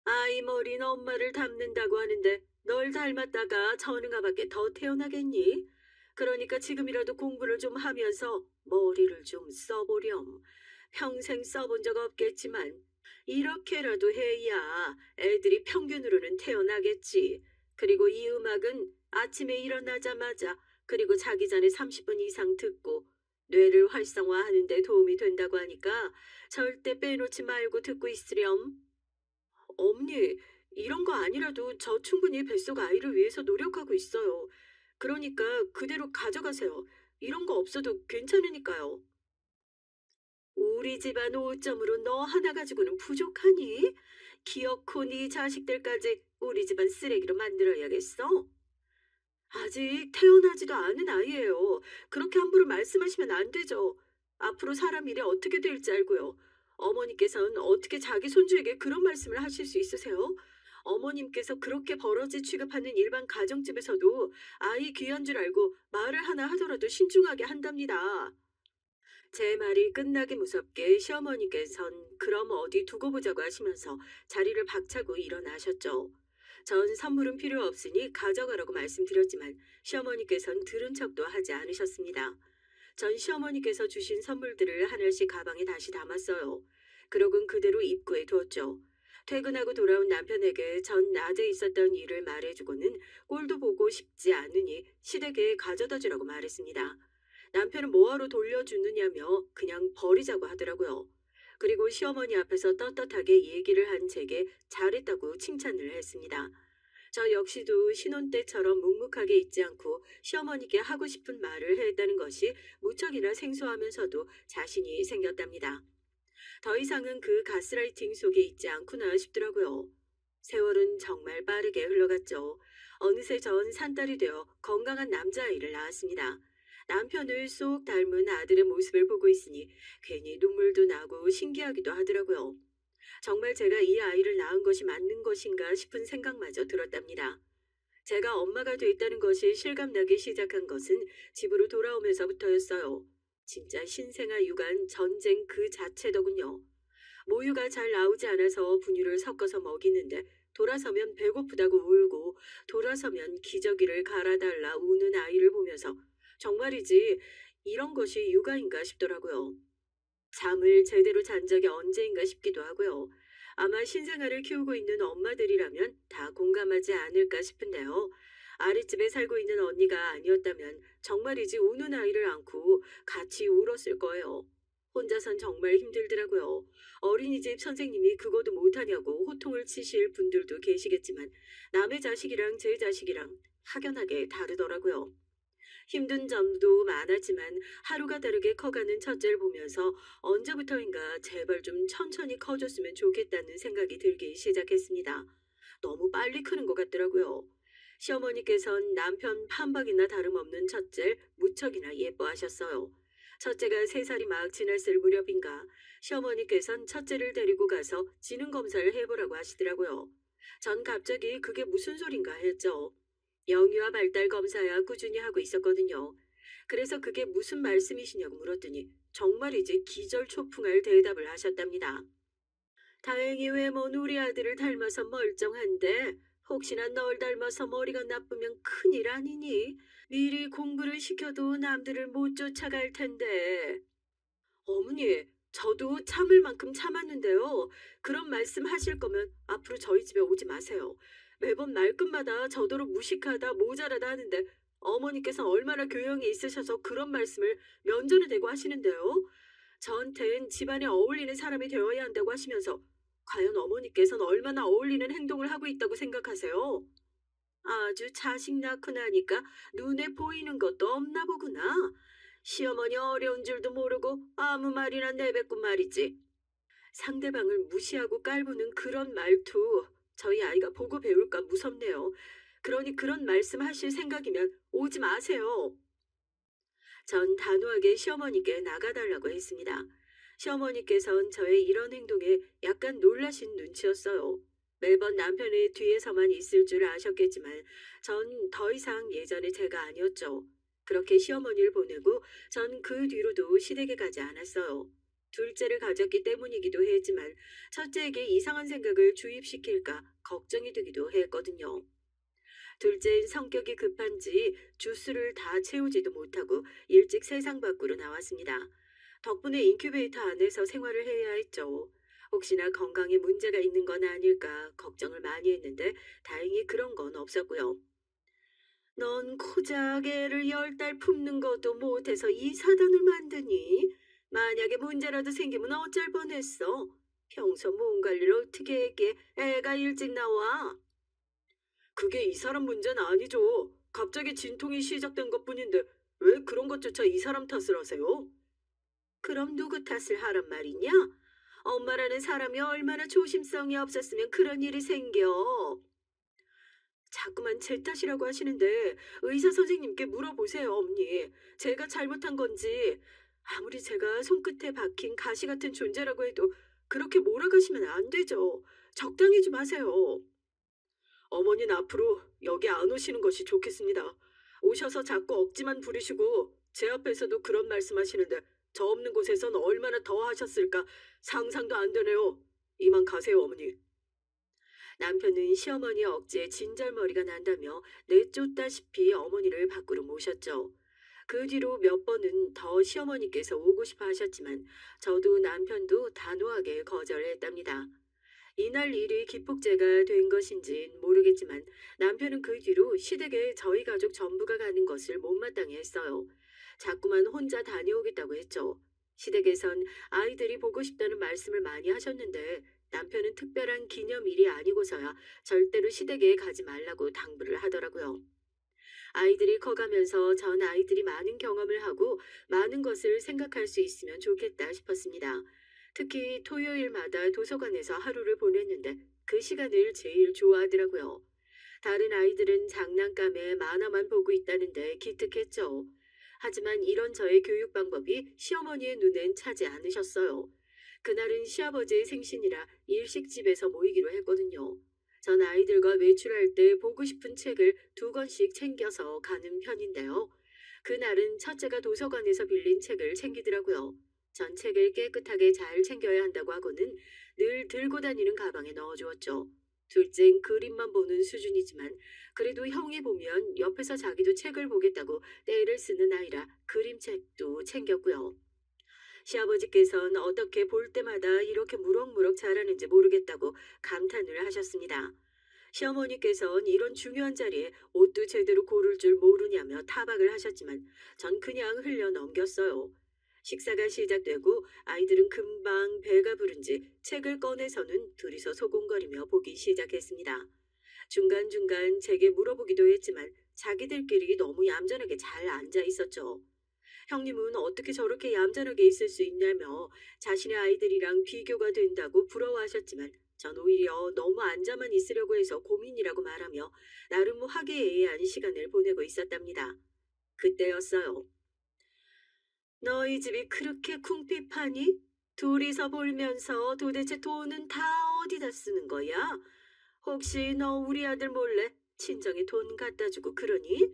아이 머리는 엄마를 닮는다고 하는데 널 닮았다가 전응아밖에 더 태어나겠니? 그러니까 지금이라도 공부를 좀 하면서 머리를 좀 써보렴. 평생 써본 적 없겠지만 이렇게라도 해야 애들이 평균으로는 태어나겠지. 그리고 이 음악은 아침에 일어나자마자 그리고 자기 전에 30분 이상 듣고 뇌를 활성화하는 데 도움이 된다고 하니까 절대 빼놓지 말고 듣고 있으렴. 어머니, 이런 거 아니라도 저 충분히 뱃속 아이를 위해서 노력하고 있어요. 그러니까 그대로 가져가세요. 이런 거 없어도 괜찮으니까요. 우리 집안 5점으로 너 하나 가지고는 부족하니? 기어코 네 자식들까지 우리 집안 쓰레기로 만들어야겠어? 아직 태어나지도 않은 아이예요. 그렇게 함부로 말씀하시면 안 되죠. 앞으로 사람 일이 어떻게 될지 알고요. 어머니께서는 어떻게 자기 손주에게 그런 말씀을 하실 수 있으세요? 어머님께서 그렇게 버러지 취급하는 일반 가정집에서도 아이 귀한 줄 알고 말을 하나 하더라도 신중하게 한답니다. 제 말이 끝나기 무섭게 시어머니께선 그럼 어디 두고 보자고 하시면서 자리를 박차고 일어나셨죠. 전 선물은 필요 없으니 가져가라고 말씀드렸지만 시어머니께선 들은 척도 하지 않으셨습니다. 전 시어머니께서 주신 선물들을 하나씩 가방에 다시 담았어요. 그러곤 그대로 입구에 두었죠. 퇴근하고 돌아온 남편에게 전 낮에 있었던 일을 말해주고는 꼴도 보고 싶지 않으니 시댁에 가져다 주라고 말했습니다. 남편은 뭐하러 돌려주느냐며 그냥 버리자고 하더라고요. 그리고 시어머니 앞에서 떳떳하게 얘기를 한 제게 잘했다고 칭찬을 했습니다. 저 역시도 신혼 때처럼 묵묵하게 있지 않고 시어머니께 하고 싶은 말을 했다는 것이 무척이나 생소하면서도 자신이 생겼답니다. 더 이상은 그 가스라이팅 속에 있지 않구나 싶더라고요. 세월은 정말 빠르게 흘러갔죠. 어느새 전 산딸이 되어 건강한 남자아이를 낳았습니다. 남편을 쏙 닮은 아들의 모습을 보고 있으니 괜히 눈물도 나고 신기하기도 하더라고요. 정말 제가 이 아이를 낳은 것이 맞는 것인가 싶은 생각마저 들었답니다. 제가 엄마가 됐다는 것이 실감나기 시작한 것은 집으로 돌아오면서부터였어요. 진짜 신생아 육아는 전쟁 그 자체더군요. 모유가 잘 나오지 않아서 분유를 섞어서 먹이는데 돌아서면 배고프다고 울고 돌아서면 기저귀를 갈아달라 우는 아이를 보면서 정말이지 이런 것이 육아인가 싶더라고요. 잠을 제대로 잔 적이 언제인가 싶기도 하고요. 아마 신생아를 키우고 있는 엄마들이라면 다 공감하지 않을까 싶은데요. 아랫집에 살고 있는 언니가 아니었다면 정말이지 우는 아이를 안고 같이 울었을 거예요. 혼자선 정말 힘들더라고요. 어린이집 선생님이 그것도 못하냐고 호통을 치실 분들도 계시겠지만 남의 자식이랑 제 자식이랑 확연하게 다르더라고요. 힘든 점도 많았지만 하루가 다르게 커가는 첫째를 보면서 언제부터인가 제발 좀 천천히 커줬으면 좋겠다는 생각이 들기 시작했습니다. 너무 빨리 크는 것 같더라고요. 시어머니께선 남편 판박이나 다름없는 첫째를 무척이나 예뻐하셨어요. 첫째가 3살이 막 지났을 무렵인가 시어머니께선 첫째를 데리고 가서 지능 검사를 해보라고 하시더라고요. 전 갑자기 그게 무슨 소린가 했죠. 영유아 발달 검사야 꾸준히 하고 있었거든요. 그래서 그게 무슨 말씀이시냐고 물었더니 정말이지 기절초풍할 대답을 하셨답니다. 다행히 외모는 우리 아들을 닮아서 멀쩡한데 혹시나 널 닮아서 머리가 나쁘면 큰일 아니니? 미리 공부를 시켜도 남들을 못 쫓아갈 텐데. 어머니, 저도 참을 만큼 참았는데요. 그런 말씀 하실 거면 앞으로 저희 집에 오지 마세요. 매번 말끝마다 저더러 무식하다, 모자라다 하는데 어머니께서 얼마나 교養이 있으셔서 그런 말씀을 면전에 대고 하시는데요. 저한텐 집안에 어울리는 사람이 되어야 한다고 하시면서 과연 어머니께서는 얼마나 어울리는 행동을 하고 있다고 생각하세요? 아주 자식 낳고 나니까 눈에 보이는 것도 없나 보구나. 시어머니 어려운 줄도 모르고 아무 말이나 내뱉고 말이지. 상대방을 무시하고 깔보는 그런 말투 저희 아이가 보고 배울까 무섭네요. 그러니 그런 말씀하실 생각이면 오지 마세요. 전 단호하게 시어머니께 나가달라고 했습니다. 시어머니께선 저의 이런 행동에 약간 놀라신 눈치였어요. 매번 남편의 뒤에서만 있을 줄 아셨겠지만 전 더 이상 예전의 제가 아니었죠. 그렇게 시어머니를 보내고 전 그 뒤로도 시댁에 가지 않았어요. 둘째를 가졌기 때문이기도 했지만 첫째에게 이상한 생각을 주입시킬까 걱정이 되기도 했거든요. 둘째는 성격이 급한지 주스를 다 채우지도 못하고 일찍 세상 밖으로 나왔습니다. 덕분에 인큐베이터 안에서 생활을 해야 했죠. 혹시나 건강에 문제가 있는 건 아닐까 걱정을 많이 했는데 다행히 그런 건 없었고요. 넌 고작 애를 10달 품는 것도 못해서 이 사단을 만드니? 만약에 문제라도 생기면 어쩔 뻔했어. 평소 몸 관리를 어떻게 했기에 애가 일찍 나와? 그게 이 사람 문제는 아니죠. 갑자기 진통이 시작된 것뿐인데 왜 그런 것조차 이 사람 탓을 하세요? 그럼 누구 탓을 하란 말이냐? 엄마라는 사람이 얼마나 조심성이 없었으면 그런 일이 생겨. 자꾸만 제 탓이라고 하시는데 의사 선생님께 물어보세요, 엄니. 제가 잘못한 건지. 아무리 제가 손끝에 박힌 가시 같은 존재라고 해도 그렇게 몰아가시면 안 되죠. 적당히 좀 하세요. 어머니는 앞으로 여기 안 오시는 것이 좋겠습니다. 오셔서 자꾸 억지만 부리시고 제 앞에서도 그런 말씀하시는데 저 없는 곳에선 얼마나 더 하셨을까 상상도 안 되네요. 이만 가세요, 어머니. 남편은 시어머니의 억지에 진절머리가 난다며 내쫓다시피 어머니를 밖으로 모셨죠. 그 뒤로 몇 번은 더 시어머니께서 오고 싶어 하셨지만 저도 남편도 단호하게 거절했답니다. 이날 일이 기폭제가 된 것인진 모르겠지만 남편은 그 뒤로 시댁에 저희 가족 전부가 가는 것을 못마땅해 했어요. 자꾸만 혼자 다녀오겠다고 했죠. 시댁에선 아이들이 보고 싶다는 말씀을 많이 하셨는데 남편은 특별한 기념일이 아니고서야 절대로 시댁에 가지 말라고 당부를 하더라고요. 아이들이 커가면서 전 아이들이 많은 경험을 하고 많은 것을 생각할 수 있으면 좋겠다 싶었습니다. 특히 토요일마다 도서관에서 하루를 보냈는데 그 시간을 제일 좋아하더라고요. 다른 아이들은 장난감에 만화만 보고 있다는데 기특했죠. 하지만 이런 저의 교육 방법이 시어머니의 눈엔 차지 않으셨어요. 그날은 시아버지의 생신이라 일식집에서 모이기로 했거든요. 전 아이들과 외출할 때 보고 싶은 책을 2권씩 챙겨서 가는 편인데요. 그날은 첫째가 도서관에서 빌린 책을 챙기더라고요. 전 책을 깨끗하게 잘 챙겨야 한다고 하고는 늘 들고 다니는 가방에 넣어주었죠. 둘째는 그림만 보는 수준이지만 그래도 형이 보면 옆에서 자기도 책을 보겠다고 떼를 쓰는 아이라 그림책도 챙겼고요. 시아버지께서는 어떻게 볼 때마다 이렇게 무럭무럭 자라는지 모르겠다고 감탄을 하셨습니다. 시어머니께서는 이런 중요한 자리에 옷도 제대로 고를 줄 모르냐며 타박을 하셨지만 전 그냥 흘려 넘겼어요. 식사가 시작되고 아이들은 금방 배가 부른지 책을 꺼내서는 둘이서 소곤거리며 보기 시작했습니다. 중간중간 제게 물어보기도 했지만 자기들끼리 너무 얌전하게 잘 앉아 있었죠. 형님은 어떻게 저렇게 얌전하게 있을 수 있냐며 자신의 아이들이랑 비교가 된다고 부러워하셨지만 전 오히려 너무 앉아만 있으려고 해서 고민이라고 말하며 나름 화기애애한 시간을 보내고 있었답니다. 그때였어요. 너희 집이 그렇게 궁핍하니? 둘이서 벌면서 도대체 돈은 다 어디다 쓰는 거야? 혹시 너 우리 아들 몰래 친정에 돈 갖다 주고 그러니?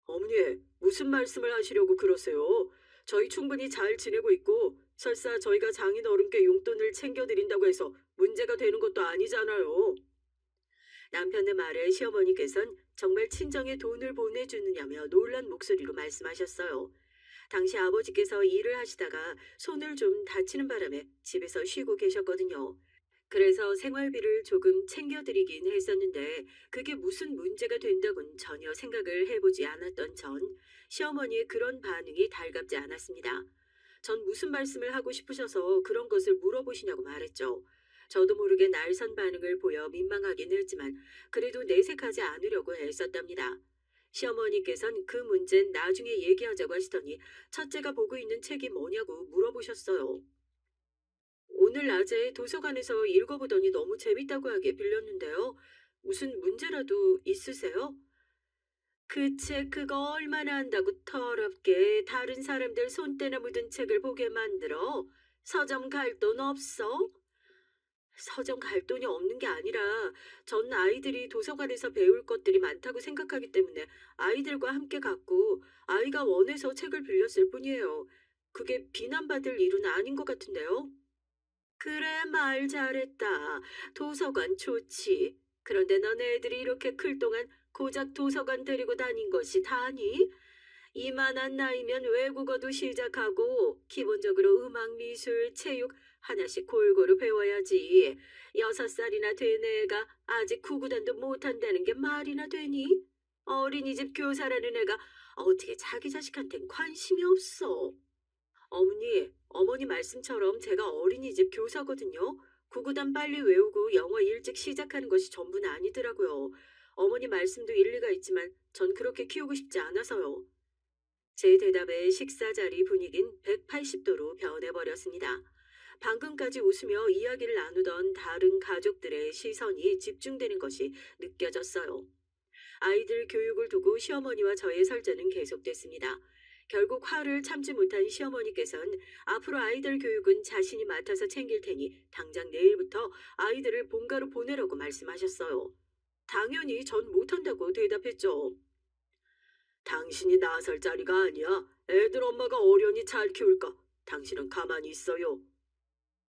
어머니, 무슨 말씀을 하시려고 그러세요? 저희 충분히 잘 지내고 있고 설사 저희가 장인 어른께 용돈을 챙겨드린다고 해서 문제가 되는 것도 아니잖아요. 남편의 말에 시어머니께선 정말 친정에 돈을 보내주느냐며 놀란 목소리로 말씀하셨어요. 당시 아버지께서 일을 하시다가 손을 좀 다치는 바람에 집에서 쉬고 계셨거든요. 그래서 생활비를 조금 챙겨드리긴 했었는데 그게 무슨 문제가 된다곤 전혀 생각을 해보지 않았던 전 시어머니의 그런 반응이 달갑지 않았습니다. 전 무슨 말씀을 하고 싶으셔서 그런 것을 물어보시냐고 말했죠. 저도 모르게 날선 반응을 보여 민망하긴 했지만 그래도 내색하지 않으려고 애썼답니다. 시어머니께선 그 문제는 나중에 얘기하자고 하시더니 첫째가 보고 있는 책이 뭐냐고 물어보셨어요. 오늘 낮에 도서관에서 읽어보더니 너무 재밌다고 하게 빌렸는데요. 무슨 문제라도 있으세요? 그 책 그거 얼마나 한다고 더럽게 다른 사람들 손때나 묻은 책을 보게 만들어? 서점 갈 돈 없어? 서점 갈 돈이 없는 게 아니라 전 아이들이 도서관에서 배울 것들이 많다고 생각하기 때문에 아이들과 함께 갔고 아이가 원해서 책을 빌렸을 뿐이에요. 그게 비난받을 일은 아닌 것 같은데요. 그래, 말 잘했다. 도서관 좋지. 그런데 너네 애들이 이렇게 클 동안 고작 도서관 데리고 다닌 것이 다니? 이만한 나이면 외국어도 시작하고 기본적으로 음악, 미술, 체육 하나씩 골고루 배워야지. 6살이나 된 애가 아직 구구단도 못한다는 게 말이나 되니? 어린이집 교사라는 애가 어떻게 자기 자식한텐 관심이 없어. 어머니 말씀처럼 제가 어린이집 교사거든요. 구구단 빨리 외우고 영어 일찍 시작하는 것이 전부는 아니더라고요. 어머니 말씀도 일리가 있지만 전 그렇게 키우고 싶지 않아서요. 제 대답에 식사 자리 분위긴 180도로 변해버렸습니다. 방금까지 웃으며 이야기를 나누던 다른 가족들의 시선이 집중되는 것이 느껴졌어요. 아이들 교육을 두고 시어머니와 저의 설전은 계속됐습니다. 결국 화를 참지 못한 시어머니께서는 앞으로 아이들 교육은 자신이 맡아서 챙길 테니 당장 내일부터 아이들을 본가로 보내라고 말씀하셨어요. 당연히 전 못한다고 대답했죠. 당신이 나설 자리가 아니야. 애들 엄마가 어련히 잘 키울까? 당신은 가만히 있어요.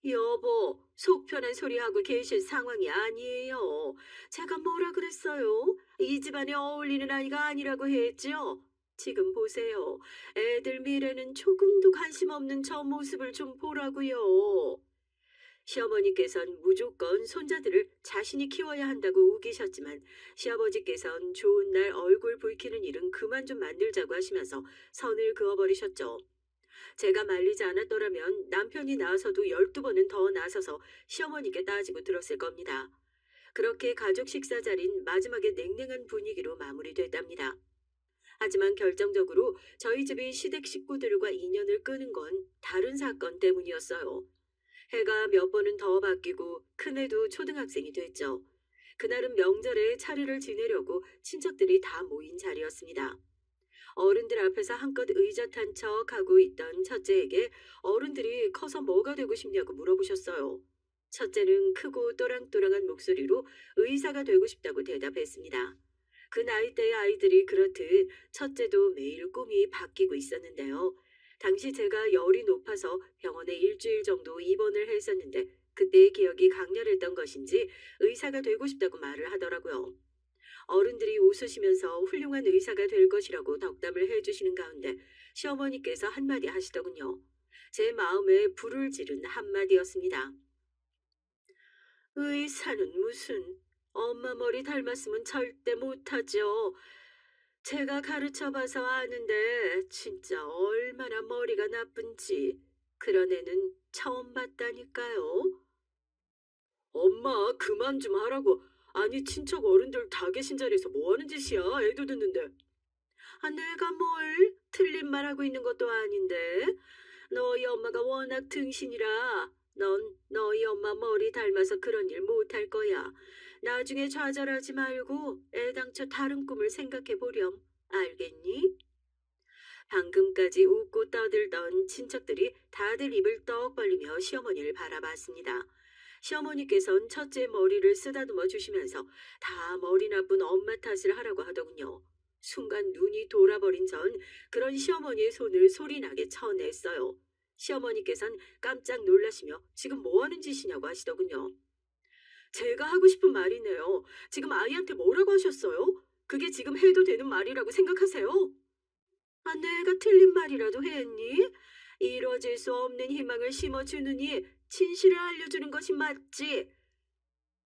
여보, 속 편한 소리 하고 계실 상황이 아니에요. 제가 뭐라 그랬어요? 이 집안에 어울리는 아이가 아니라고 했지요. 지금 보세요. 애들 미래는 조금도 관심 없는 저 모습을 좀 보라고요. 시어머니께선 무조건 손자들을 자신이 키워야 한다고 우기셨지만 시아버지께선 좋은 날 얼굴 붉히는 일은 그만 좀 만들자고 하시면서 선을 그어버리셨죠. 제가 말리지 않았더라면 남편이 나서도 12번은 더 나서서 시어머니께 따지고 들었을 겁니다. 그렇게 가족 식사 자리는 마지막에 냉랭한 분위기로 마무리됐답니다. 하지만 결정적으로 저희 집이 시댁 식구들과 인연을 끄는 건 다른 사건 때문이었어요. 해가 몇 번은 더 바뀌고 큰애도 초등학생이 됐죠. 그날은 명절에 차례를 지내려고 친척들이 다 모인 자리였습니다. 어른들 앞에서 한껏 의젓한 척하고 있던 첫째에게 어른들이 커서 뭐가 되고 싶냐고 물어보셨어요. 첫째는 크고 또랑또랑한 목소리로 의사가 되고 싶다고 대답했습니다. 그 나이대의 아이들이 그렇듯 첫째도 매일 꿈이 바뀌고 있었는데요. 당시 제가 열이 높아서 병원에 일주일 정도 입원을 했었는데 그때의 기억이 강렬했던 것인지 의사가 되고 싶다고 말을 하더라고요. 어른들이 웃으시면서 훌륭한 의사가 될 것이라고 덕담을 해주시는 가운데 시어머니께서 한마디 하시더군요. 제 마음에 불을 지른 한마디였습니다. 의사는 무슨 엄마 머리 닮았으면 절대 못하죠. 제가 가르쳐 봐서 아는데 진짜 얼마나 머리가 나쁜지 그런 애는 처음 봤다니까요. 엄마 그만 좀 하라고. 아니 친척 어른들 다 계신 자리에서 뭐 하는 짓이야? 애도 듣는데. 아 내가 뭘 틀린 말하고 있는 것도 아닌데. 너희 엄마가 워낙 등신이라 넌 너희 엄마 머리 닮아서 그런 일 못할 거야. 나중에 좌절하지 말고 애당초 다른 꿈을 생각해 보렴. 알겠니? 방금까지 웃고 떠들던 친척들이 다들 입을 떡 벌리며 시어머니를 바라봤습니다. 시어머니께선 첫째 머리를 쓰다듬어 주시면서 다 머리 나쁜 엄마 탓을 하라고 하더군요. 순간 눈이 돌아버린 전 그런 시어머니의 손을 소리나게 쳐냈어요. 시어머니께선 깜짝 놀라시며 지금 뭐 하는 짓이냐고 하시더군요. 제가 하고 싶은 말이네요. 지금 아이한테 뭐라고 하셨어요? 그게 지금 해도 되는 말이라고 생각하세요? 아, 내가 틀린 말이라도 했니? 이뤄질 수 없는 희망을 심어주느니 진실을 알려주는 것이 맞지.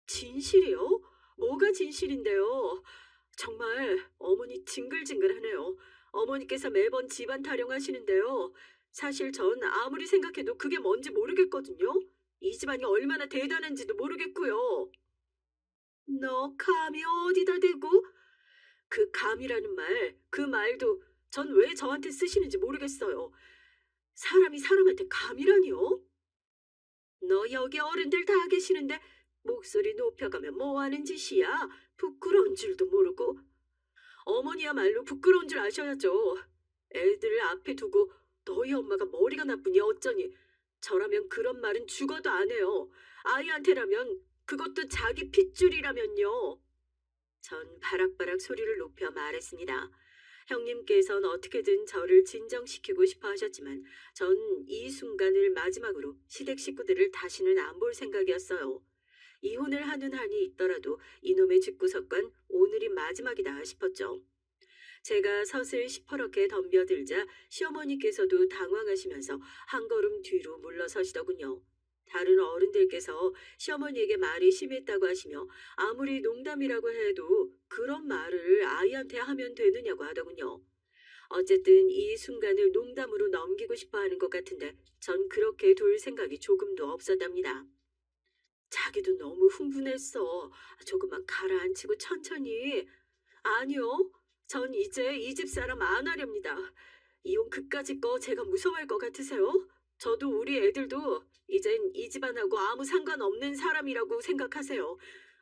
진실이요? 뭐가 진실인데요? 정말 어머니 징글징글하네요. 어머니께서 매번 집안 타령하시는데요. 사실 전 아무리 생각해도 그게 뭔지 모르겠거든요. 이 집안이 얼마나 대단한지도 모르겠고요. 너 감이 어디다 대고? 그 감이라는 말, 그 말도 전 왜 저한테 쓰시는지 모르겠어요. 사람이 사람한테 감이라니요? 너 여기 어른들 다 계시는데 목소리 높여가면 뭐 하는 짓이야? 부끄러운 줄도 모르고. 어머니야말로 부끄러운 줄 아셔야죠. 애들을 앞에 두고 너희 엄마가 머리가 나쁘니 어쩌니. 저라면 그런 말은 죽어도 안 해요. 아이한테라면 그것도 자기 핏줄이라면요. 전 바락바락 소리를 높여 말했습니다. 형님께선 어떻게든 저를 진정시키고 싶어 하셨지만 전 이 순간을 마지막으로 시댁 식구들을 다시는 안 볼 생각이었어요. 이혼을 하는 한이 있더라도 이놈의 집구석관 오늘이 마지막이다 싶었죠. 제가 섯을 시퍼렇게 덤벼들자 시어머니께서도 당황하시면서 한 걸음 뒤로 물러서시더군요. 다른 어른들께서 시어머니에게 말이 심했다고 하시며 아무리 농담이라고 해도 그런 말을 아이한테 하면 되느냐고 하더군요. 어쨌든 이 순간을 농담으로 넘기고 싶어 하는 것 같은데 전 그렇게 둘 생각이 조금도 없었답니다. 자기도 너무 흥분했어. 조금만 가라앉히고 천천히. 아니요. 전 이제 이 집 사람 안 하렵니다. 이혼 그까짓 거 제가 무서워할 것 같으세요? 저도 우리 애들도 이젠 이 집안하고 아무 상관없는 사람이라고 생각하세요.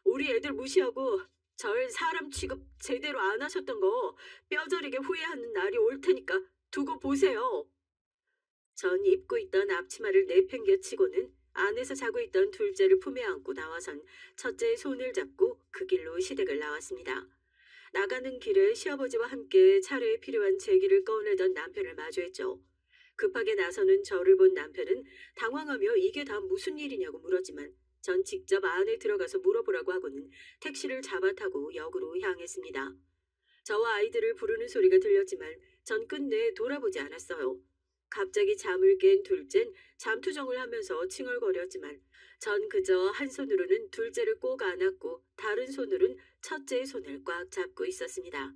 우리 애들 무시하고 절 사람 취급 제대로 안 하셨던 거 뼈저리게 후회하는 날이 올 테니까 두고 보세요. 전 입고 있던 앞치마를 내팽개치고는 안에서 자고 있던 둘째를 품에 안고 나와선 첫째의 손을 잡고 그 길로 시댁을 나왔습니다. 나가는 길에 시아버지와 함께 차례에 필요한 제기를 꺼내던 남편을 마주했죠. 급하게 나서는 저를 본 남편은 당황하며 이게 다 무슨 일이냐고 물었지만 전 직접 안에 들어가서 물어보라고 하고는 택시를 잡아 타고 역으로 향했습니다. 저와 아이들을 부르는 소리가 들렸지만 전 끝내 돌아보지 않았어요. 갑자기 잠을 깬 둘째는 잠투정을 하면서 칭얼거렸지만 전 그저 한 손으로는 둘째를 꼭 안았고 다른 손으로는 첫째의 손을 꽉 잡고 있었습니다.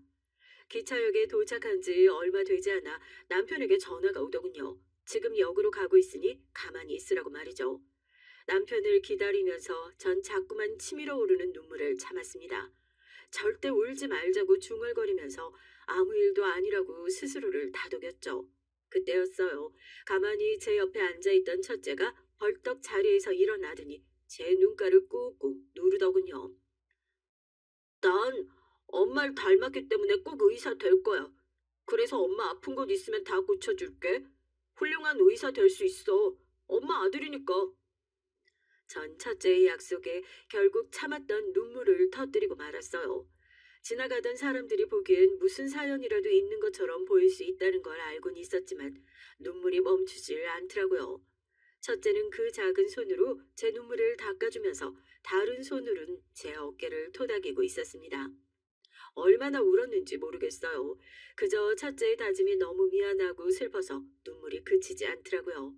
기차역에 도착한 지 얼마 되지 않아 남편에게 전화가 오더군요. 지금 역으로 가고 있으니 가만히 있으라고 말이죠. 남편을 기다리면서 전 자꾸만 치밀어 오르는 눈물을 참았습니다. 절대 울지 말자고 중얼거리면서 아무 일도 아니라고 스스로를 다독였죠. 그때였어요. 가만히 제 옆에 앉아있던 첫째가 벌떡 자리에서 일어나더니 제 눈가를 꾹꾹 누르더군요. 난 엄마를 닮았기 때문에 꼭 의사 될 거야. 그래서 엄마 아픈 곳 있으면 다 고쳐줄게. 훌륭한 의사 될 수 있어. 엄마 아들이니까. 전 첫째의 약속에 결국 참았던 눈물을 터뜨리고 말았어요. 지나가던 사람들이 보기엔 무슨 사연이라도 있는 것처럼 보일 수 있다는 걸 알고는 있었지만 눈물이 멈추질 않더라고요. 첫째는 그 작은 손으로 제 눈물을 닦아주면서 다른 손으로는 제 어깨를 토닥이고 있었습니다. 얼마나 울었는지 모르겠어요. 그저 첫째의 다짐이 너무 미안하고 슬퍼서 눈물이 그치지 않더라고요.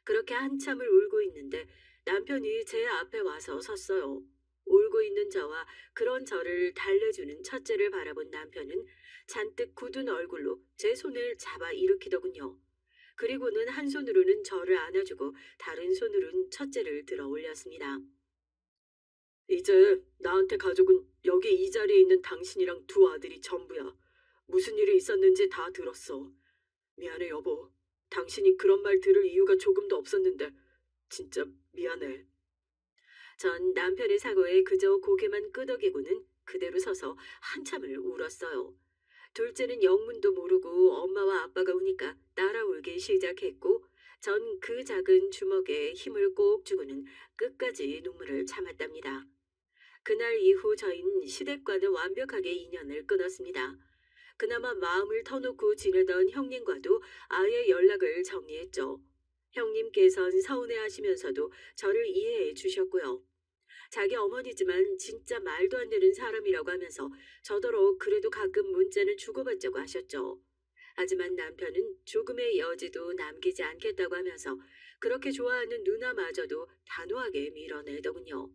그렇게 한참을 울고 있는데 남편이 제 앞에 와서 섰어요. 울고 있는 저와 그런 저를 달래주는 첫째를 바라본 남편은 잔뜩 굳은 얼굴로 제 손을 잡아 일으키더군요. 그리고는 한 손으로는 저를 안아주고 다른 손으로는 첫째를 들어 올렸습니다. 이제 나한테 가족은 여기 이 자리에 있는 당신이랑 두 아들이 전부야. 무슨 일이 있었는지 다 들었어. 미안해 여보. 당신이 그런 말 들을 이유가 조금도 없었는데 진짜 미안해. 전 남편의 사고에 그저 고개만 끄덕이고는 그대로 서서 한참을 울었어요. 둘째는 영문도 모르고 엄마와 아빠가 우니까 따라 울기 시작했고 전 그 작은 주먹에 힘을 꼭 주고는 끝까지 눈물을 참았답니다. 그날 이후 저희는 시댁과는 완벽하게 인연을 끊었습니다. 그나마 마음을 터놓고 지내던 형님과도 아예 연락을 정리했죠. 형님께선 서운해하시면서도 저를 이해해 주셨고요. 자기 어머니지만 진짜 말도 안 되는 사람이라고 하면서 저더러 그래도 가끔 문자는 주고받자고 하셨죠. 하지만 남편은 조금의 여지도 남기지 않겠다고 하면서 그렇게 좋아하는 누나마저도 단호하게 밀어내더군요.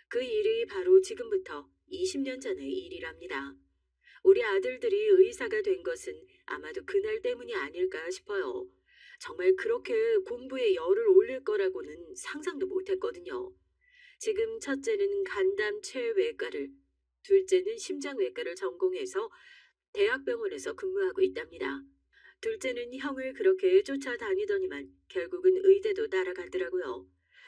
그 일이 바로 지금부터 20년 전의 일이랍니다. 우리 아들들이 의사가 된 것은 아마도 그날 때문이 아닐까 싶어요. 정말 그렇게 공부에 열을 올릴 거라고는 상상도 못했거든요. 지금 첫째는 간담 췌외과를, 둘째는 심장외과를 전공해서 대학병원에서 근무하고 있답니다. 둘째는 형을 그렇게 쫓아다니더니만 결국은 의대도 따라가더라고요.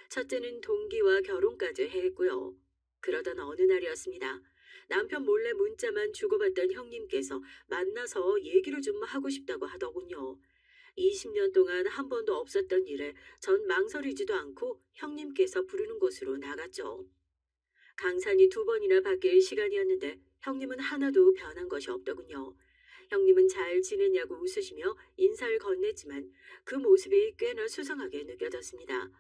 첫째는 동기와 결혼까지 했고요. 그러던 어느 날이었습니다. 남편 몰래 문자만 주고받던 형님께서 만나서 얘기를 좀 하고 싶다고 하더군요. 20년 동안 한 번도 없었던 일에 전 망설이지도 않고 형님께서 부르는 곳으로 나갔죠. 강산이 두 번이나 바뀔 시간이었는데 형님은 하나도 변한 것이 없더군요. 형님은 잘 지내냐고 웃으시며 인사를 건넸지만 그 모습이 꽤나 수상하게 느껴졌습니다.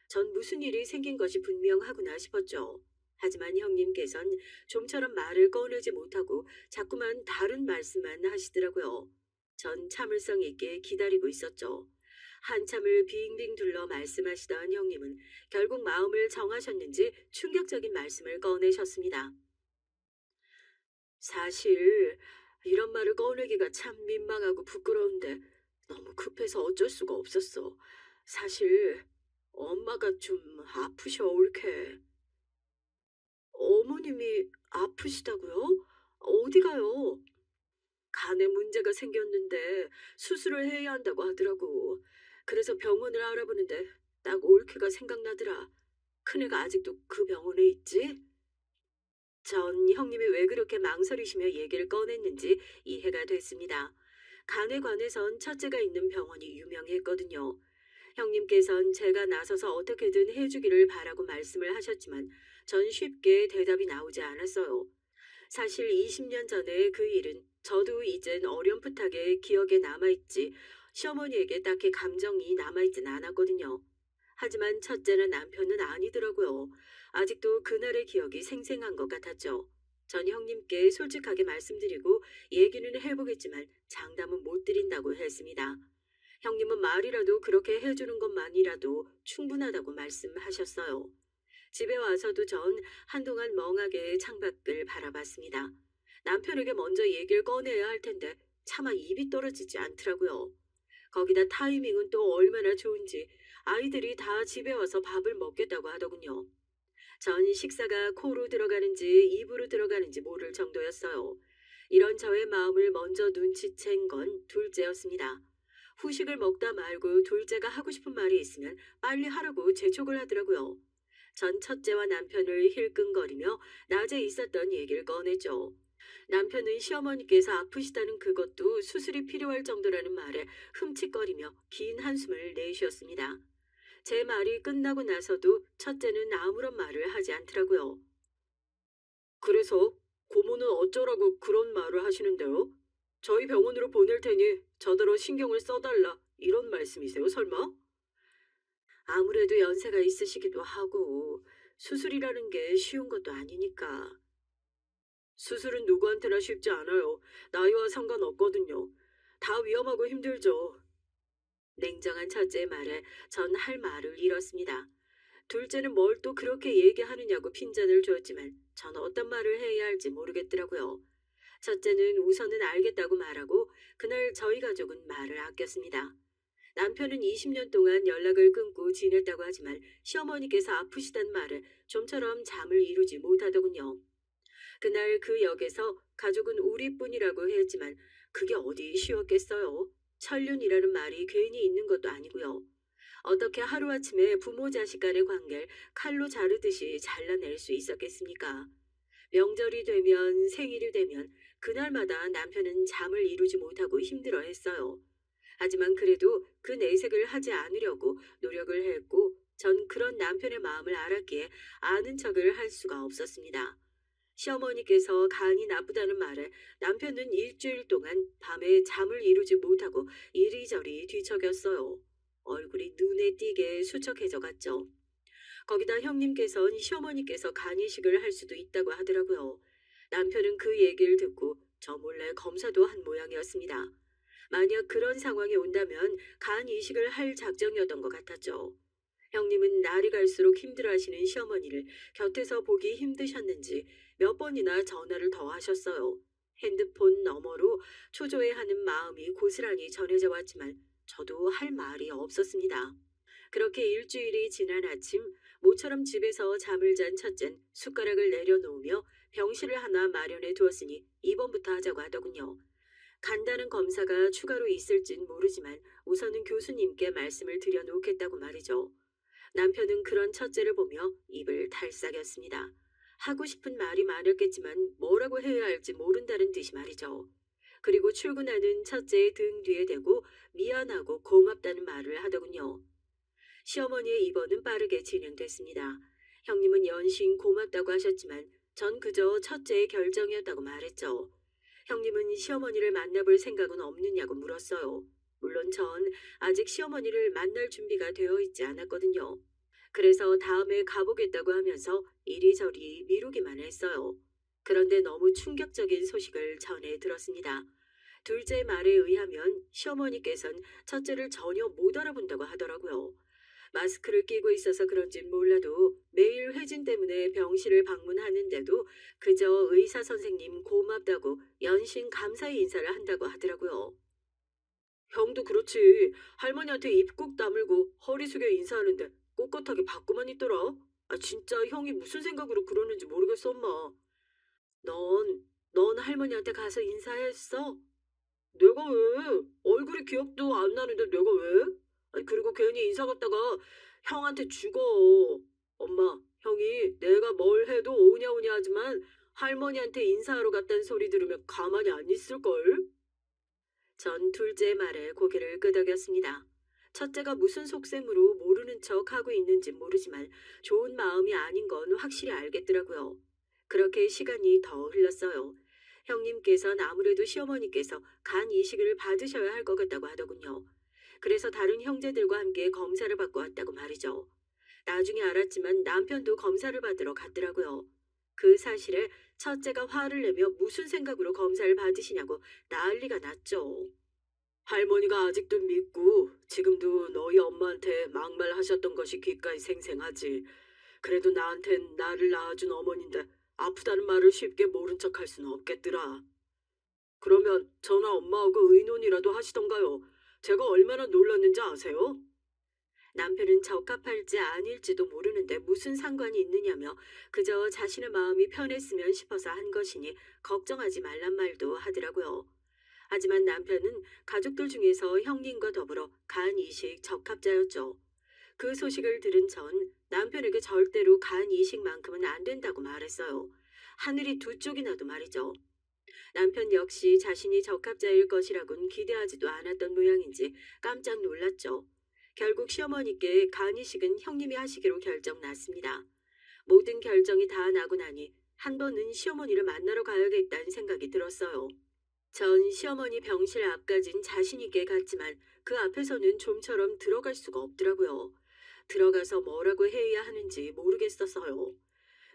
전 무슨 일이 생긴 것이 분명하구나 싶었죠. 하지만 형님께선 좀처럼 말을 꺼내지 못하고 자꾸만 다른 말씀만 하시더라고요. 전 참을성 있게 기다리고 있었죠. 한참을 빙빙 둘러 말씀하시던 형님은 결국 마음을 정하셨는지 충격적인 말씀을 꺼내셨습니다. 사실 이런 말을 꺼내기가 참 민망하고 부끄러운데 너무 급해서 어쩔 수가 없었어. 사실 엄마가 좀 아프셔 옳게. 어머님이 아프시다고요? 어디가요? 간에 문제가 생겼는데 수술을 해야 한다고 하더라고. 그래서 병원을 알아보는데 딱 올케가 생각나더라. 큰애가 아직도 그 병원에 있지? 전 형님이 왜 그렇게 망설이시며 얘기를 꺼냈는지 이해가 됐습니다. 간에 관해선 첫째가 있는 병원이 유명했거든요. 형님께선 제가 나서서 어떻게든 해주기를 바라고 말씀을 하셨지만 전 쉽게 대답이 나오지 않았어요. 사실 20년 전에 그 일은 저도 이젠 어렴풋하게 기억에 남아있지 시어머니에게 딱히 감정이 남아있진 않았거든요. 하지만 첫째는 남편은 아니더라고요. 아직도 그날의 기억이 생생한 것 같았죠. 전 형님께 솔직하게 말씀드리고 얘기는 해보겠지만 장담은 못 드린다고 했습니다. 형님은 말이라도 그렇게 해주는 것만이라도 충분하다고 말씀하셨어요. 집에 와서도 전 한동안 멍하게 창밖을 바라봤습니다. 남편에게 먼저 얘기를 꺼내야 할 텐데 차마 입이 떨어지지 않더라고요. 거기다 타이밍은 또 얼마나 좋은지 아이들이 다 집에 와서 밥을 먹겠다고 하더군요. 전 식사가 코로 들어가는지 입으로 들어가는지 모를 정도였어요. 이런 저의 마음을 먼저 눈치챈 건 둘째였습니다. 후식을 먹다 말고 둘째가 하고 싶은 말이 있으면 빨리 하라고 재촉을 하더라고요. 전 첫째와 남편을 힐끔거리며 낮에 있었던 얘기를 꺼냈죠. 남편은 시어머니께서 아프시다는 그것도 수술이 필요할 정도라는 말에 흠칫거리며 긴 한숨을 내쉬었습니다. 제 말이 끝나고 나서도 첫째는 아무런 말을 하지 않더라고요. 그래서 고모는 어쩌라고 그런 말을 하시는데요? 저희 병원으로 보낼 테니 저더러 신경을 써달라 이런 말씀이세요, 설마? 아무래도 연세가 있으시기도 하고 수술이라는 게 쉬운 것도 아니니까. 수술은 누구한테나 쉽지 않아요. 나이와 상관없거든요. 다 위험하고 힘들죠. 냉정한 첫째의 말에 전 할 말을 잃었습니다. 둘째는 뭘 또 그렇게 얘기하느냐고 핀잔을 줬지만 전 어떤 말을 해야 할지 모르겠더라고요. 첫째는 우선은 알겠다고 말하고 그날 저희 가족은 말을 아꼈습니다. 남편은 20년 동안 연락을 끊고 지냈다고 하지만 시어머니께서 아프시단 말에 좀처럼 잠을 이루지 못하더군요. 그날 그 역에서 가족은 우리뿐이라고 했지만 그게 어디 쉬웠겠어요. 천륜이라는 말이 괜히 있는 것도 아니고요. 어떻게 하루아침에 부모 자식 간의 관계를 칼로 자르듯이 잘라낼 수 있었겠습니까? 명절이 되면 생일이 되면 그날마다 남편은 잠을 이루지 못하고 힘들어했어요. 하지만 그래도 그 내색을 하지 않으려고 노력을 했고 전 그런 남편의 마음을 알았기에 아는 척을 할 수가 없었습니다. 시어머니께서 간이 나쁘다는 말에 남편은 일주일 동안 밤에 잠을 이루지 못하고 이리저리 뒤척였어요. 얼굴이 눈에 띄게 수척해져 갔죠. 거기다 형님께선 시어머니께서 간이식을 할 수도 있다고 하더라고요. 남편은 그 얘기를 듣고 저 몰래 검사도 한 모양이었습니다. 만약 그런 상황이 온다면 간 이식을 할 작정이었던 것 같았죠. 형님은 날이 갈수록 힘들어하시는 시어머니를 곁에서 보기 힘드셨는지 몇 번이나 전화를 더 하셨어요. 핸드폰 너머로 초조해하는 마음이 고스란히 전해져 왔지만 저도 할 말이 없었습니다. 그렇게 일주일이 지난 아침 모처럼 집에서 잠을 잔 첫째는 숟가락을 내려놓으며 병실을 하나 마련해 두었으니 입원부터 하자고 하더군요. 간다는 검사가 추가로 있을진 모르지만 우선은 교수님께 말씀을 드려놓겠다고 말이죠. 남편은 그런 첫째를 보며 입을 달싹였습니다. 하고 싶은 말이 많았겠지만 뭐라고 해야 할지 모른다는 듯이 말이죠. 그리고 출근하는 첫째의 등 뒤에 대고 미안하고 고맙다는 말을 하더군요. 시어머니의 입원은 빠르게 진행됐습니다. 형님은 연신 고맙다고 하셨지만 전 그저 첫째의 결정이었다고 말했죠. 형님은 시어머니를 만나볼 생각은 없느냐고 물었어요. 물론 전 아직 시어머니를 만날 준비가 되어 있지 않았거든요. 그래서 다음에 가보겠다고 하면서 이리저리 미루기만 했어요. 그런데 너무 충격적인 소식을 전해 들었습니다. 둘째 말에 의하면 시어머니께선 첫째를 전혀 못 알아본다고 하더라고요. 마스크를 끼고 있어서 그런진 몰라도 매일 회진 때문에 병실을 방문하는데도 그저 의사 선생님 고맙다고 연신 감사의 인사를 한다고 하더라고요. 형도 그렇지. 할머니한테 입 꾹 다물고 허리 숙여 인사하는데 꼿꼿하게 받고만 있더라. 아, 진짜 형이 무슨 생각으로 그러는지 모르겠어, 엄마. 넌 할머니한테 가서 인사했어? 내가 왜? 얼굴이 기억도 안 나는데 내가 왜? 아니, 그리고 괜히 인사 갔다가 형한테 죽어. 엄마, 형이 내가 뭘 해도 오냐오냐 하지만 할머니한테 인사하러 갔다는 소리 들으면 가만히 안 있을걸? 전 둘째 말에 고개를 끄덕였습니다. 첫째가 무슨 속셈으로 모르는 척 하고 있는지 모르지만 좋은 마음이 아닌 건 확실히 알겠더라고요. 그렇게 시간이 더 흘렀어요. 형님께서는 아무래도 시어머니께서 간 이식을 받으셔야 할 것 같다고 하더군요. 그래서 다른 형제들과 함께 검사를 받고 왔다고 말이죠. 나중에 알았지만 남편도 검사를 받으러 갔더라고요. 그 사실에 첫째가 화를 내며 무슨 생각으로 검사를 받으시냐고 난리가 났죠. 할머니가 아직도 믿고 지금도 너희 엄마한테 막말하셨던 것이 귓가에 생생하지. 그래도 나한텐 나를 낳아준 어머니인데 아프다는 말을 쉽게 모른 척할 수는 없겠더라. 그러면 저나 엄마하고 의논이라도 하시던가요. 제가 얼마나 놀랐는지 아세요? 남편은 적합할지 아닐지도 모르는데 무슨 상관이 있느냐며 그저 자신의 마음이 편했으면 싶어서 한 것이니 걱정하지 말란 말도 하더라고요. 하지만 남편은 가족들 중에서 형님과 더불어 간 이식 적합자였죠. 그 소식을 들은 전 남편에게 절대로 간 이식만큼은 안 된다고 말했어요. 하늘이 두 쪽이 나도 말이죠. 남편 역시 자신이 적합자일 것이라곤 기대하지도 않았던 모양인지 깜짝 놀랐죠. 결국 시어머니께 간 이식은 형님이 하시기로 결정 났습니다. 모든 결정이 다 나고 나니 한 번은 시어머니를 만나러 가야겠다는 생각이 들었어요. 전 시어머니 병실 앞까진 자신 있게 갔지만 그 앞에서는 좀처럼 들어갈 수가 없더라고요. 들어가서 뭐라고 해야 하는지 모르겠어서요.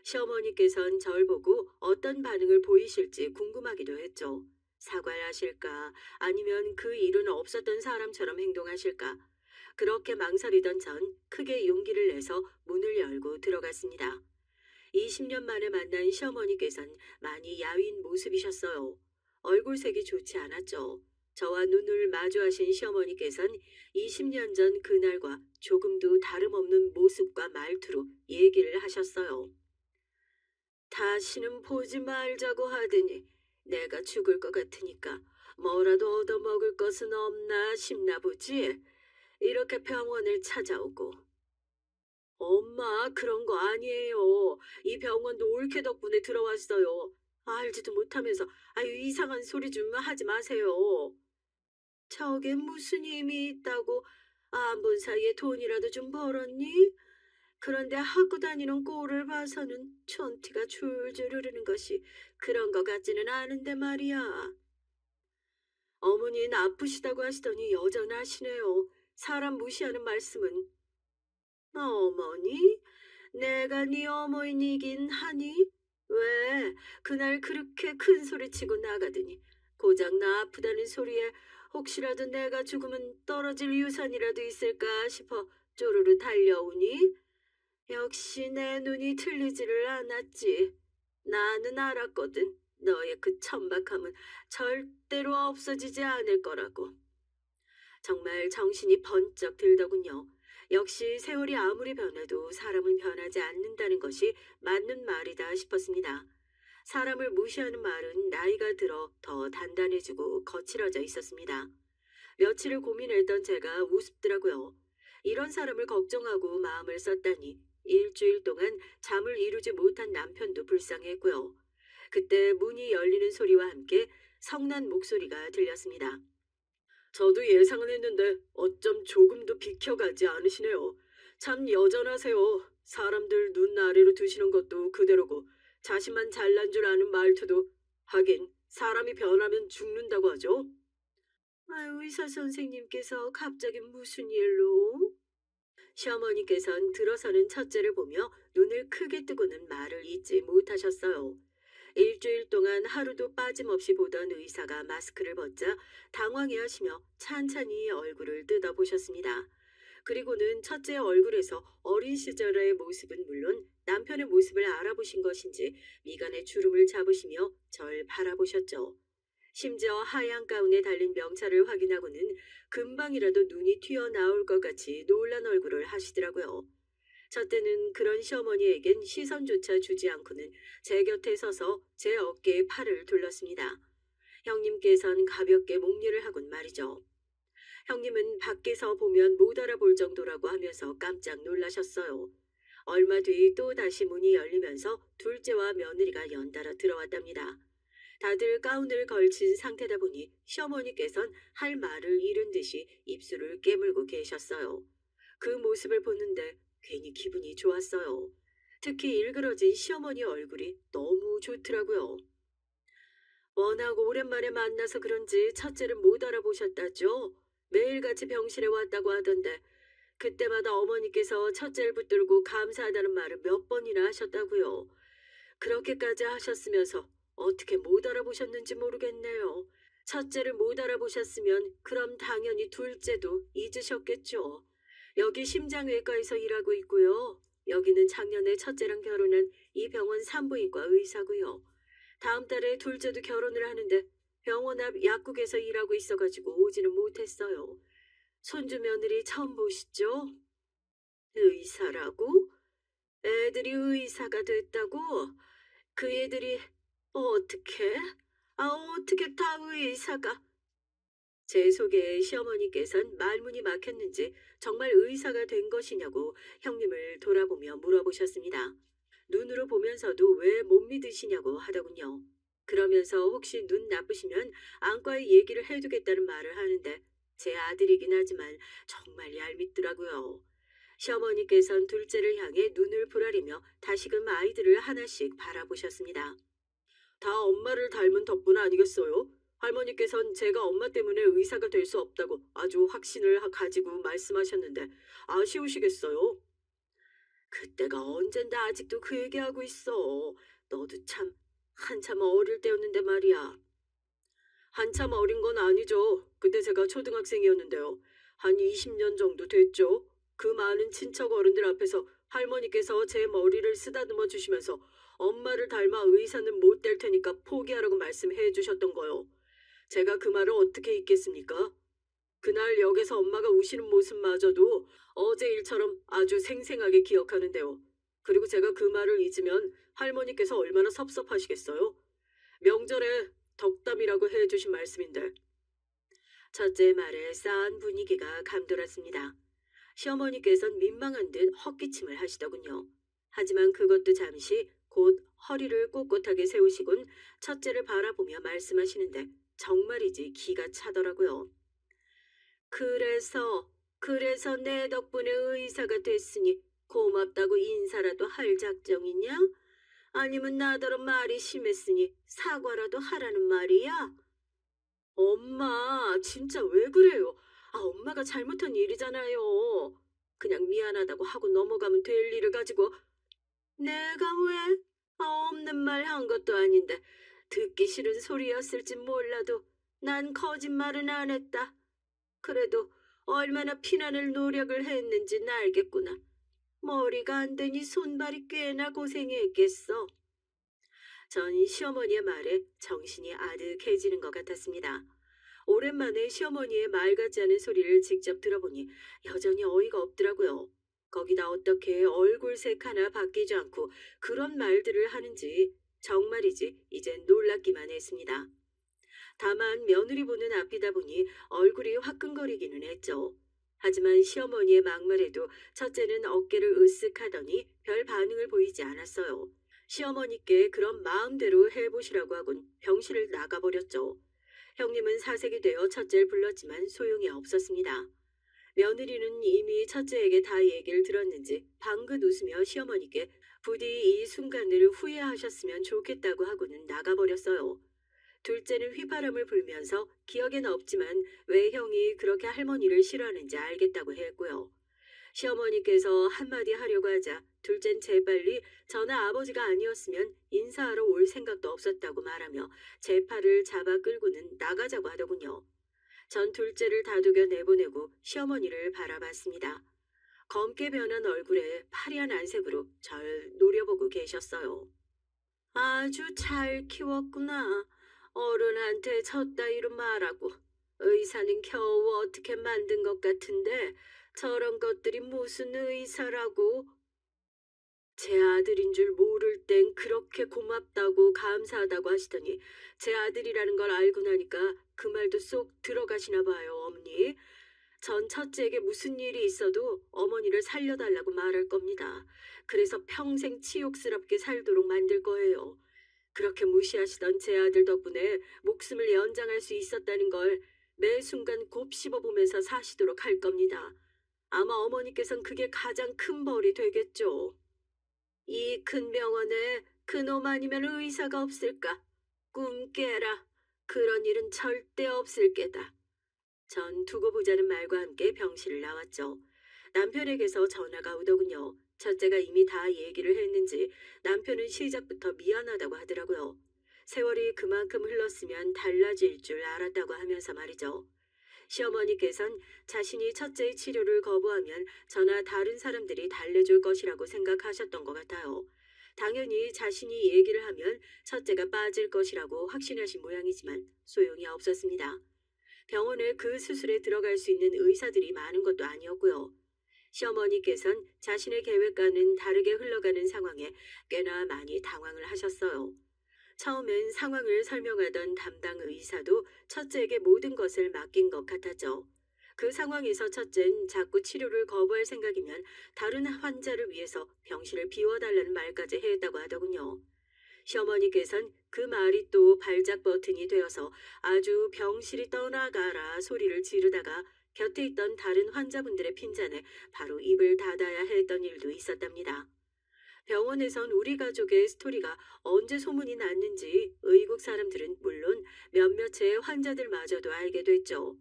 시어머니께선 절 보고 어떤 반응을 보이실지 궁금하기도 했죠. 사과를 하실까 아니면 그 일은 없었던 사람처럼 행동하실까. 그렇게 망설이던 전 크게 용기를 내서 문을 열고 들어갔습니다. 20년 만에 만난 시어머니께선 많이 야윈 모습이셨어요. 얼굴색이 좋지 않았죠. 저와 눈을 마주하신 시어머니께선 20년 전 그날과 조금도 다름없는 모습과 말투로 얘기를 하셨어요. 다시는 보지 말자고 하더니 내가 죽을 것 같으니까 뭐라도 얻어먹을 것은 없나 싶나 보지. 이렇게 병원을 찾아오고. 엄마, 그런 거 아니에요. 이 병원도 올케 덕분에 들어왔어요. 알지도 못하면서 아유 이상한 소리 좀 하지 마세요. 저게 무슨 힘이 있다고 안 본 사이에 돈이라도 좀 벌었니? 그런데 하고 다니는 꼴을 봐서는 촌티가 줄줄 흐르는 것이 그런 것 같지는 않은데 말이야. 어머니는 아프시다고 하시더니 여전하시네요. 사람 무시하는 말씀은. 어머니? 내가 네 어머니긴 하니? 왜? 그날 그렇게 큰 소리치고 나가더니 고작 나 아프다는 소리에 혹시라도 내가 죽으면 떨어질 유산이라도 있을까 싶어 쪼르르 달려오니? 역시 내 눈이 틀리지를 않았지. 나는 알았거든. 너의 그 천박함은 절대로 없어지지 않을 거라고. 정말 정신이 번쩍 들더군요. 역시 세월이 아무리 변해도 사람은 변하지 않는다는 것이 맞는 말이다 싶었습니다. 사람을 무시하는 말은 나이가 들어 더 단단해지고 거칠어져 있었습니다. 며칠을 고민했던 제가 우습더라고요. 이런 사람을 걱정하고 마음을 썼다니 일주일 동안 잠을 이루지 못한 남편도 불쌍했고요. 그때 문이 열리는 소리와 함께 성난 목소리가 들렸습니다. 저도 예상은 했는데 어쩜 조금도 비켜가지 않으시네요. 참 여전하세요. 사람들 눈 아래로 두시는 것도 그대로고 자신만 잘난 줄 아는 말투도 하긴 사람이 변하면 죽는다고 하죠. 아유, 의사 선생님께서 갑자기 무슨 일로? 시어머니께선 들어서는 첫째를 보며 눈을 크게 뜨고는 말을 잇지 못하셨어요. 일주일 동안 하루도 빠짐없이 보던 의사가 마스크를 벗자 당황해하시며 찬찬히 얼굴을 뜯어보셨습니다. 그리고는 첫째의 얼굴에서 어린 시절의 모습은 물론 남편의 모습을 알아보신 것인지 미간에 주름을 잡으시며 절 바라보셨죠. 심지어 하얀 가운에 달린 명찰을 확인하고는 금방이라도 눈이 튀어나올 것 같이 놀란 얼굴을 하시더라고요. 저 때는 그런 시어머니에겐 시선조차 주지 않고는 제 곁에 서서 제 어깨에 팔을 둘렀습니다. 형님께선 가볍게 목례를 하곤 말이죠. 형님은 밖에서 보면 못 알아볼 정도라고 하면서 깜짝 놀라셨어요. 얼마 뒤 또 다시 문이 열리면서 둘째와 며느리가 연달아 들어왔답니다. 다들 가운을 걸친 상태다 보니 시어머니께선 할 말을 잃은 듯이 입술을 깨물고 계셨어요. 그 모습을 보는데 괜히 기분이 좋았어요. 특히 일그러진 시어머니 얼굴이 너무 좋더라고요. 워낙 오랜만에 만나서 그런지 첫째를 못 알아보셨다죠? 매일같이 병실에 왔다고 하던데 그때마다 어머니께서 첫째를 붙들고 감사하다는 말을 몇 번이나 하셨다고요. 그렇게까지 하셨으면서 어떻게 못 알아보셨는지 모르겠네요. 첫째를 못 알아보셨으면 그럼 당연히 둘째도 잊으셨겠죠. 여기 심장외과에서 일하고 있고요. 여기는 작년에 첫째랑 결혼한 이 병원 산부인과 의사고요. 다음 달에 둘째도 결혼을 하는데 병원 앞 약국에서 일하고 있어가지고 오지는 못했어요. 손주 며느리 처음 보시죠? 의사라고? 애들이 의사가 됐다고? 그 애들이 어떻게? 어떻게 다 의사가? 제 속에 시어머니께선 말문이 막혔는지 정말 의사가 된 것이냐고 형님을 돌아보며 물어보셨습니다. 눈으로 보면서도 왜 못 믿으시냐고 하더군요. 그러면서 혹시 눈 나쁘시면 안과에 얘기를 해두겠다는 말을 하는데 제 아들이긴 하지만 정말 얄밉더라고요. 시어머니께선 둘째를 향해 눈을 부라리며 다시금 아이들을 하나씩 바라보셨습니다. 다 엄마를 닮은 덕분 아니겠어요? 할머니께선 제가 엄마 때문에 의사가 될 수 없다고 아주 확신을 가지고 말씀하셨는데 아쉬우시겠어요? 그때가 언젠데 아직도 그 얘기하고 있어. 너도 참 한참 어릴 때였는데 말이야. 한참 어린 건 아니죠. 그때 제가 초등학생이었는데요. 한 20년 정도 됐죠. 그 많은 친척 어른들 앞에서 할머니께서 제 머리를 쓰다듬어 주시면서 엄마를 닮아 의사는 못 될 테니까 포기하라고 말씀해 주셨던 거요. 제가 그 말을 어떻게 잊겠습니까? 그날 역에서 엄마가 우시는 모습마저도 어제 일처럼 아주 생생하게 기억하는데요. 그리고 제가 그 말을 잊으면 할머니께서 얼마나 섭섭하시겠어요? 명절에 덕담이라고 해주신 말씀인데. 첫째 말에 싸한 분위기가 감돌았습니다. 시어머니께선 민망한 듯 헛기침을 하시더군요. 하지만 그것도 잠시 곧 허리를 꼿꼿하게 세우시곤 첫째를 바라보며 말씀하시는데 정말이지 기가 차더라고요. 그래서 내 덕분에 의사가 됐으니 고맙다고 인사라도 할 작정이냐? 아니면 나더러 말이 심했으니 사과라도 하라는 말이야? 엄마, 진짜 왜 그래요? 엄마가 잘못한 일이잖아요. 그냥 미안하다고 하고 넘어가면 될 일을 가지고 내가 왜? 없는 말 한 것도 아닌데 듣기 싫은 소리였을진 몰라도 난 거짓말은 안 했다. 그래도 얼마나 피나는 노력을 했는진 알겠구나. 머리가 안 되니 손발이 꽤나 고생했겠어. 전 시어머니의 말에 정신이 아득해지는 것 같았습니다. 오랜만에 시어머니의 말 같지 않은 소리를 직접 들어보니 여전히 어이가 없더라고요. 거기다 어떻게 얼굴색 하나 바뀌지 않고 그런 말들을 하는지 정말이지 이젠 놀랍기만 했습니다. 다만 며느리 보는 앞이다 보니 얼굴이 화끈거리기는 했죠. 하지만 시어머니의 막말에도 첫째는 어깨를 으쓱하더니 별 반응을 보이지 않았어요. 시어머니께 그런 마음대로 해보시라고 하곤 병실을 나가버렸죠. 형님은 사색이 되어 첫째를 불렀지만 소용이 없었습니다. 며느리는 이미 첫째에게 다 얘기를 들었는지 방긋 웃으며 시어머니께 부디 이 순간을 후회하셨으면 좋겠다고 하고는 나가버렸어요. 둘째는 휘파람을 불면서 기억에는 없지만 왜 형이 그렇게 할머니를 싫어하는지 알겠다고 했고요. 시어머니께서 한마디 하려고 하자 둘째는 재빨리 저나 아버지가 아니었으면 인사하러 올 생각도 없었다고 말하며 제 팔을 잡아 끌고는 나가자고 하더군요. 전 둘째를 다독여 내보내고 시어머니를 바라봤습니다. 검게 변한 얼굴에 파리한 안색으로 절 노려보고 계셨어요. 아주 잘 키웠구나. 어른한테 졌다이로 말하고 의사는 겨우 어떻게 만든 것 같은데 저런 것들이 무슨 의사라고. 제 아들인 줄 모를 땐 그렇게 고맙다고 감사하다고 하시더니 제 아들이라는 걸 알고 나니까 그 말도 쏙 들어가시나 봐요, 어머니. 전 첫째에게 무슨 일이 있어도 어머니를 살려달라고 말할 겁니다. 그래서 평생 치욕스럽게 살도록 만들 거예요. 그렇게 무시하시던 제 아들 덕분에 목숨을 연장할 수 있었다는 걸 매 순간 곱씹어 보면서 사시도록 할 겁니다. 아마 어머니께선 그게 가장 큰 벌이 되겠죠. 이 큰 병원에 그놈 아니면 의사가 없을까? 꿈 깨라. 그런 일은 절대 없을 게다. 전 두고 보자는 말과 함께 병실을 나왔죠. 남편에게서 전화가 오더군요. 첫째가 이미 다 얘기를 했는지 남편은 시작부터 미안하다고 하더라고요. 세월이 그만큼 흘렀으면 달라질 줄 알았다고 하면서 말이죠. 시어머니께선 자신이 첫째의 치료를 거부하면 저나 다른 사람들이 달래줄 것이라고 생각하셨던 것 같아요. 당연히 자신이 얘기를 하면 첫째가 빠질 것이라고 확신하신 모양이지만 소용이 없었습니다. 병원에 그 수술에 들어갈 수 있는 의사들이 많은 것도 아니었고요. 시어머니께선 자신의 계획과는 다르게 흘러가는 상황에 꽤나 많이 당황을 하셨어요. 처음엔 상황을 설명하던 담당 의사도 첫째에게 모든 것을 맡긴 것 같았죠. 그 상황에서 첫째는 자꾸 치료를 거부할 생각이면 다른 환자를 위해서 병실을 비워달라는 말까지 했다고 하더군요. 시어머니께선 그 말이 또 발작 버튼이 되어서 아주 병실이 떠나가라 소리를 지르다가 곁에 있던 다른 환자분들의 핀잔에 바로 입을 닫아야 했던 일도 있었답니다. 병원에선 우리 가족의 스토리가 언제 소문이 났는지 의국 사람들은 물론 몇몇의 환자들마저도 알게 됐죠.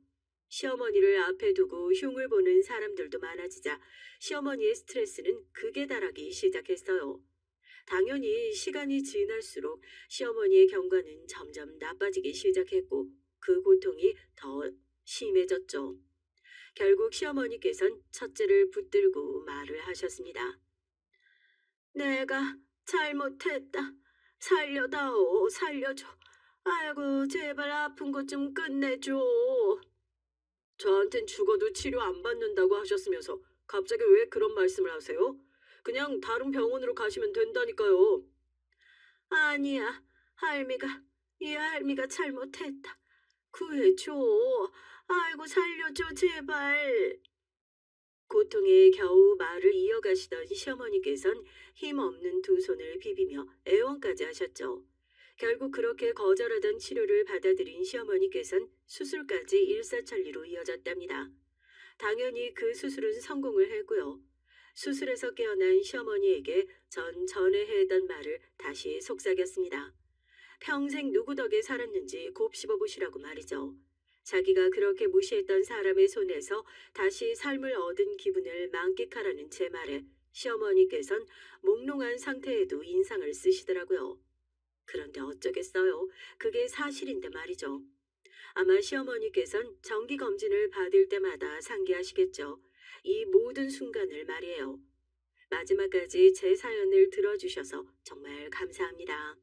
시어머니를 앞에 두고 흉을 보는 사람들도 많아지자 시어머니의 스트레스는 극에 달하기 시작했어요. 당연히 시간이 지날수록 시어머니의 경과는 점점 나빠지기 시작했고 그 고통이 더 심해졌죠. 결국 시어머니께선 첫째를 붙들고 말을 하셨습니다. 내가 잘못했다. 살려다오, 살려줘. 아이고, 제발 아픈 것 좀 끝내줘. 저한텐 죽어도 치료 안 받는다고 하셨으면서 갑자기 왜 그런 말씀을 하세요? 그냥 다른 병원으로 가시면 된다니까요. 아니야, 할미가, 이 할미가 잘못했다. 구해줘. 아이고, 살려줘, 제발. 고통에 겨우 말을 이어가시던 시어머니께선 힘없는 두 손을 비비며 애원까지 하셨죠. 결국 그렇게 거절하던 치료를 받아들인 시어머니께선 수술까지 일사천리로 이어졌답니다. 당연히 그 수술은 성공을 했고요. 수술에서 깨어난 시어머니에게 전 전에 했던 말을 다시 속삭였습니다. 평생 누구 덕에 살았는지 곱씹어 보시라고 말이죠. 자기가 그렇게 무시했던 사람의 손에서 다시 삶을 얻은 기분을 만끽하라는 제 말에 시어머니께선 몽롱한 상태에도 인상을 쓰시더라고요. 그런데 어쩌겠어요. 그게 사실인데 말이죠. 아마 시어머니께선 정기검진을 받을 때마다 상기하시겠죠. 이 모든 순간을 말이에요. 마지막까지 제 사연을 들어주셔서 정말 감사합니다.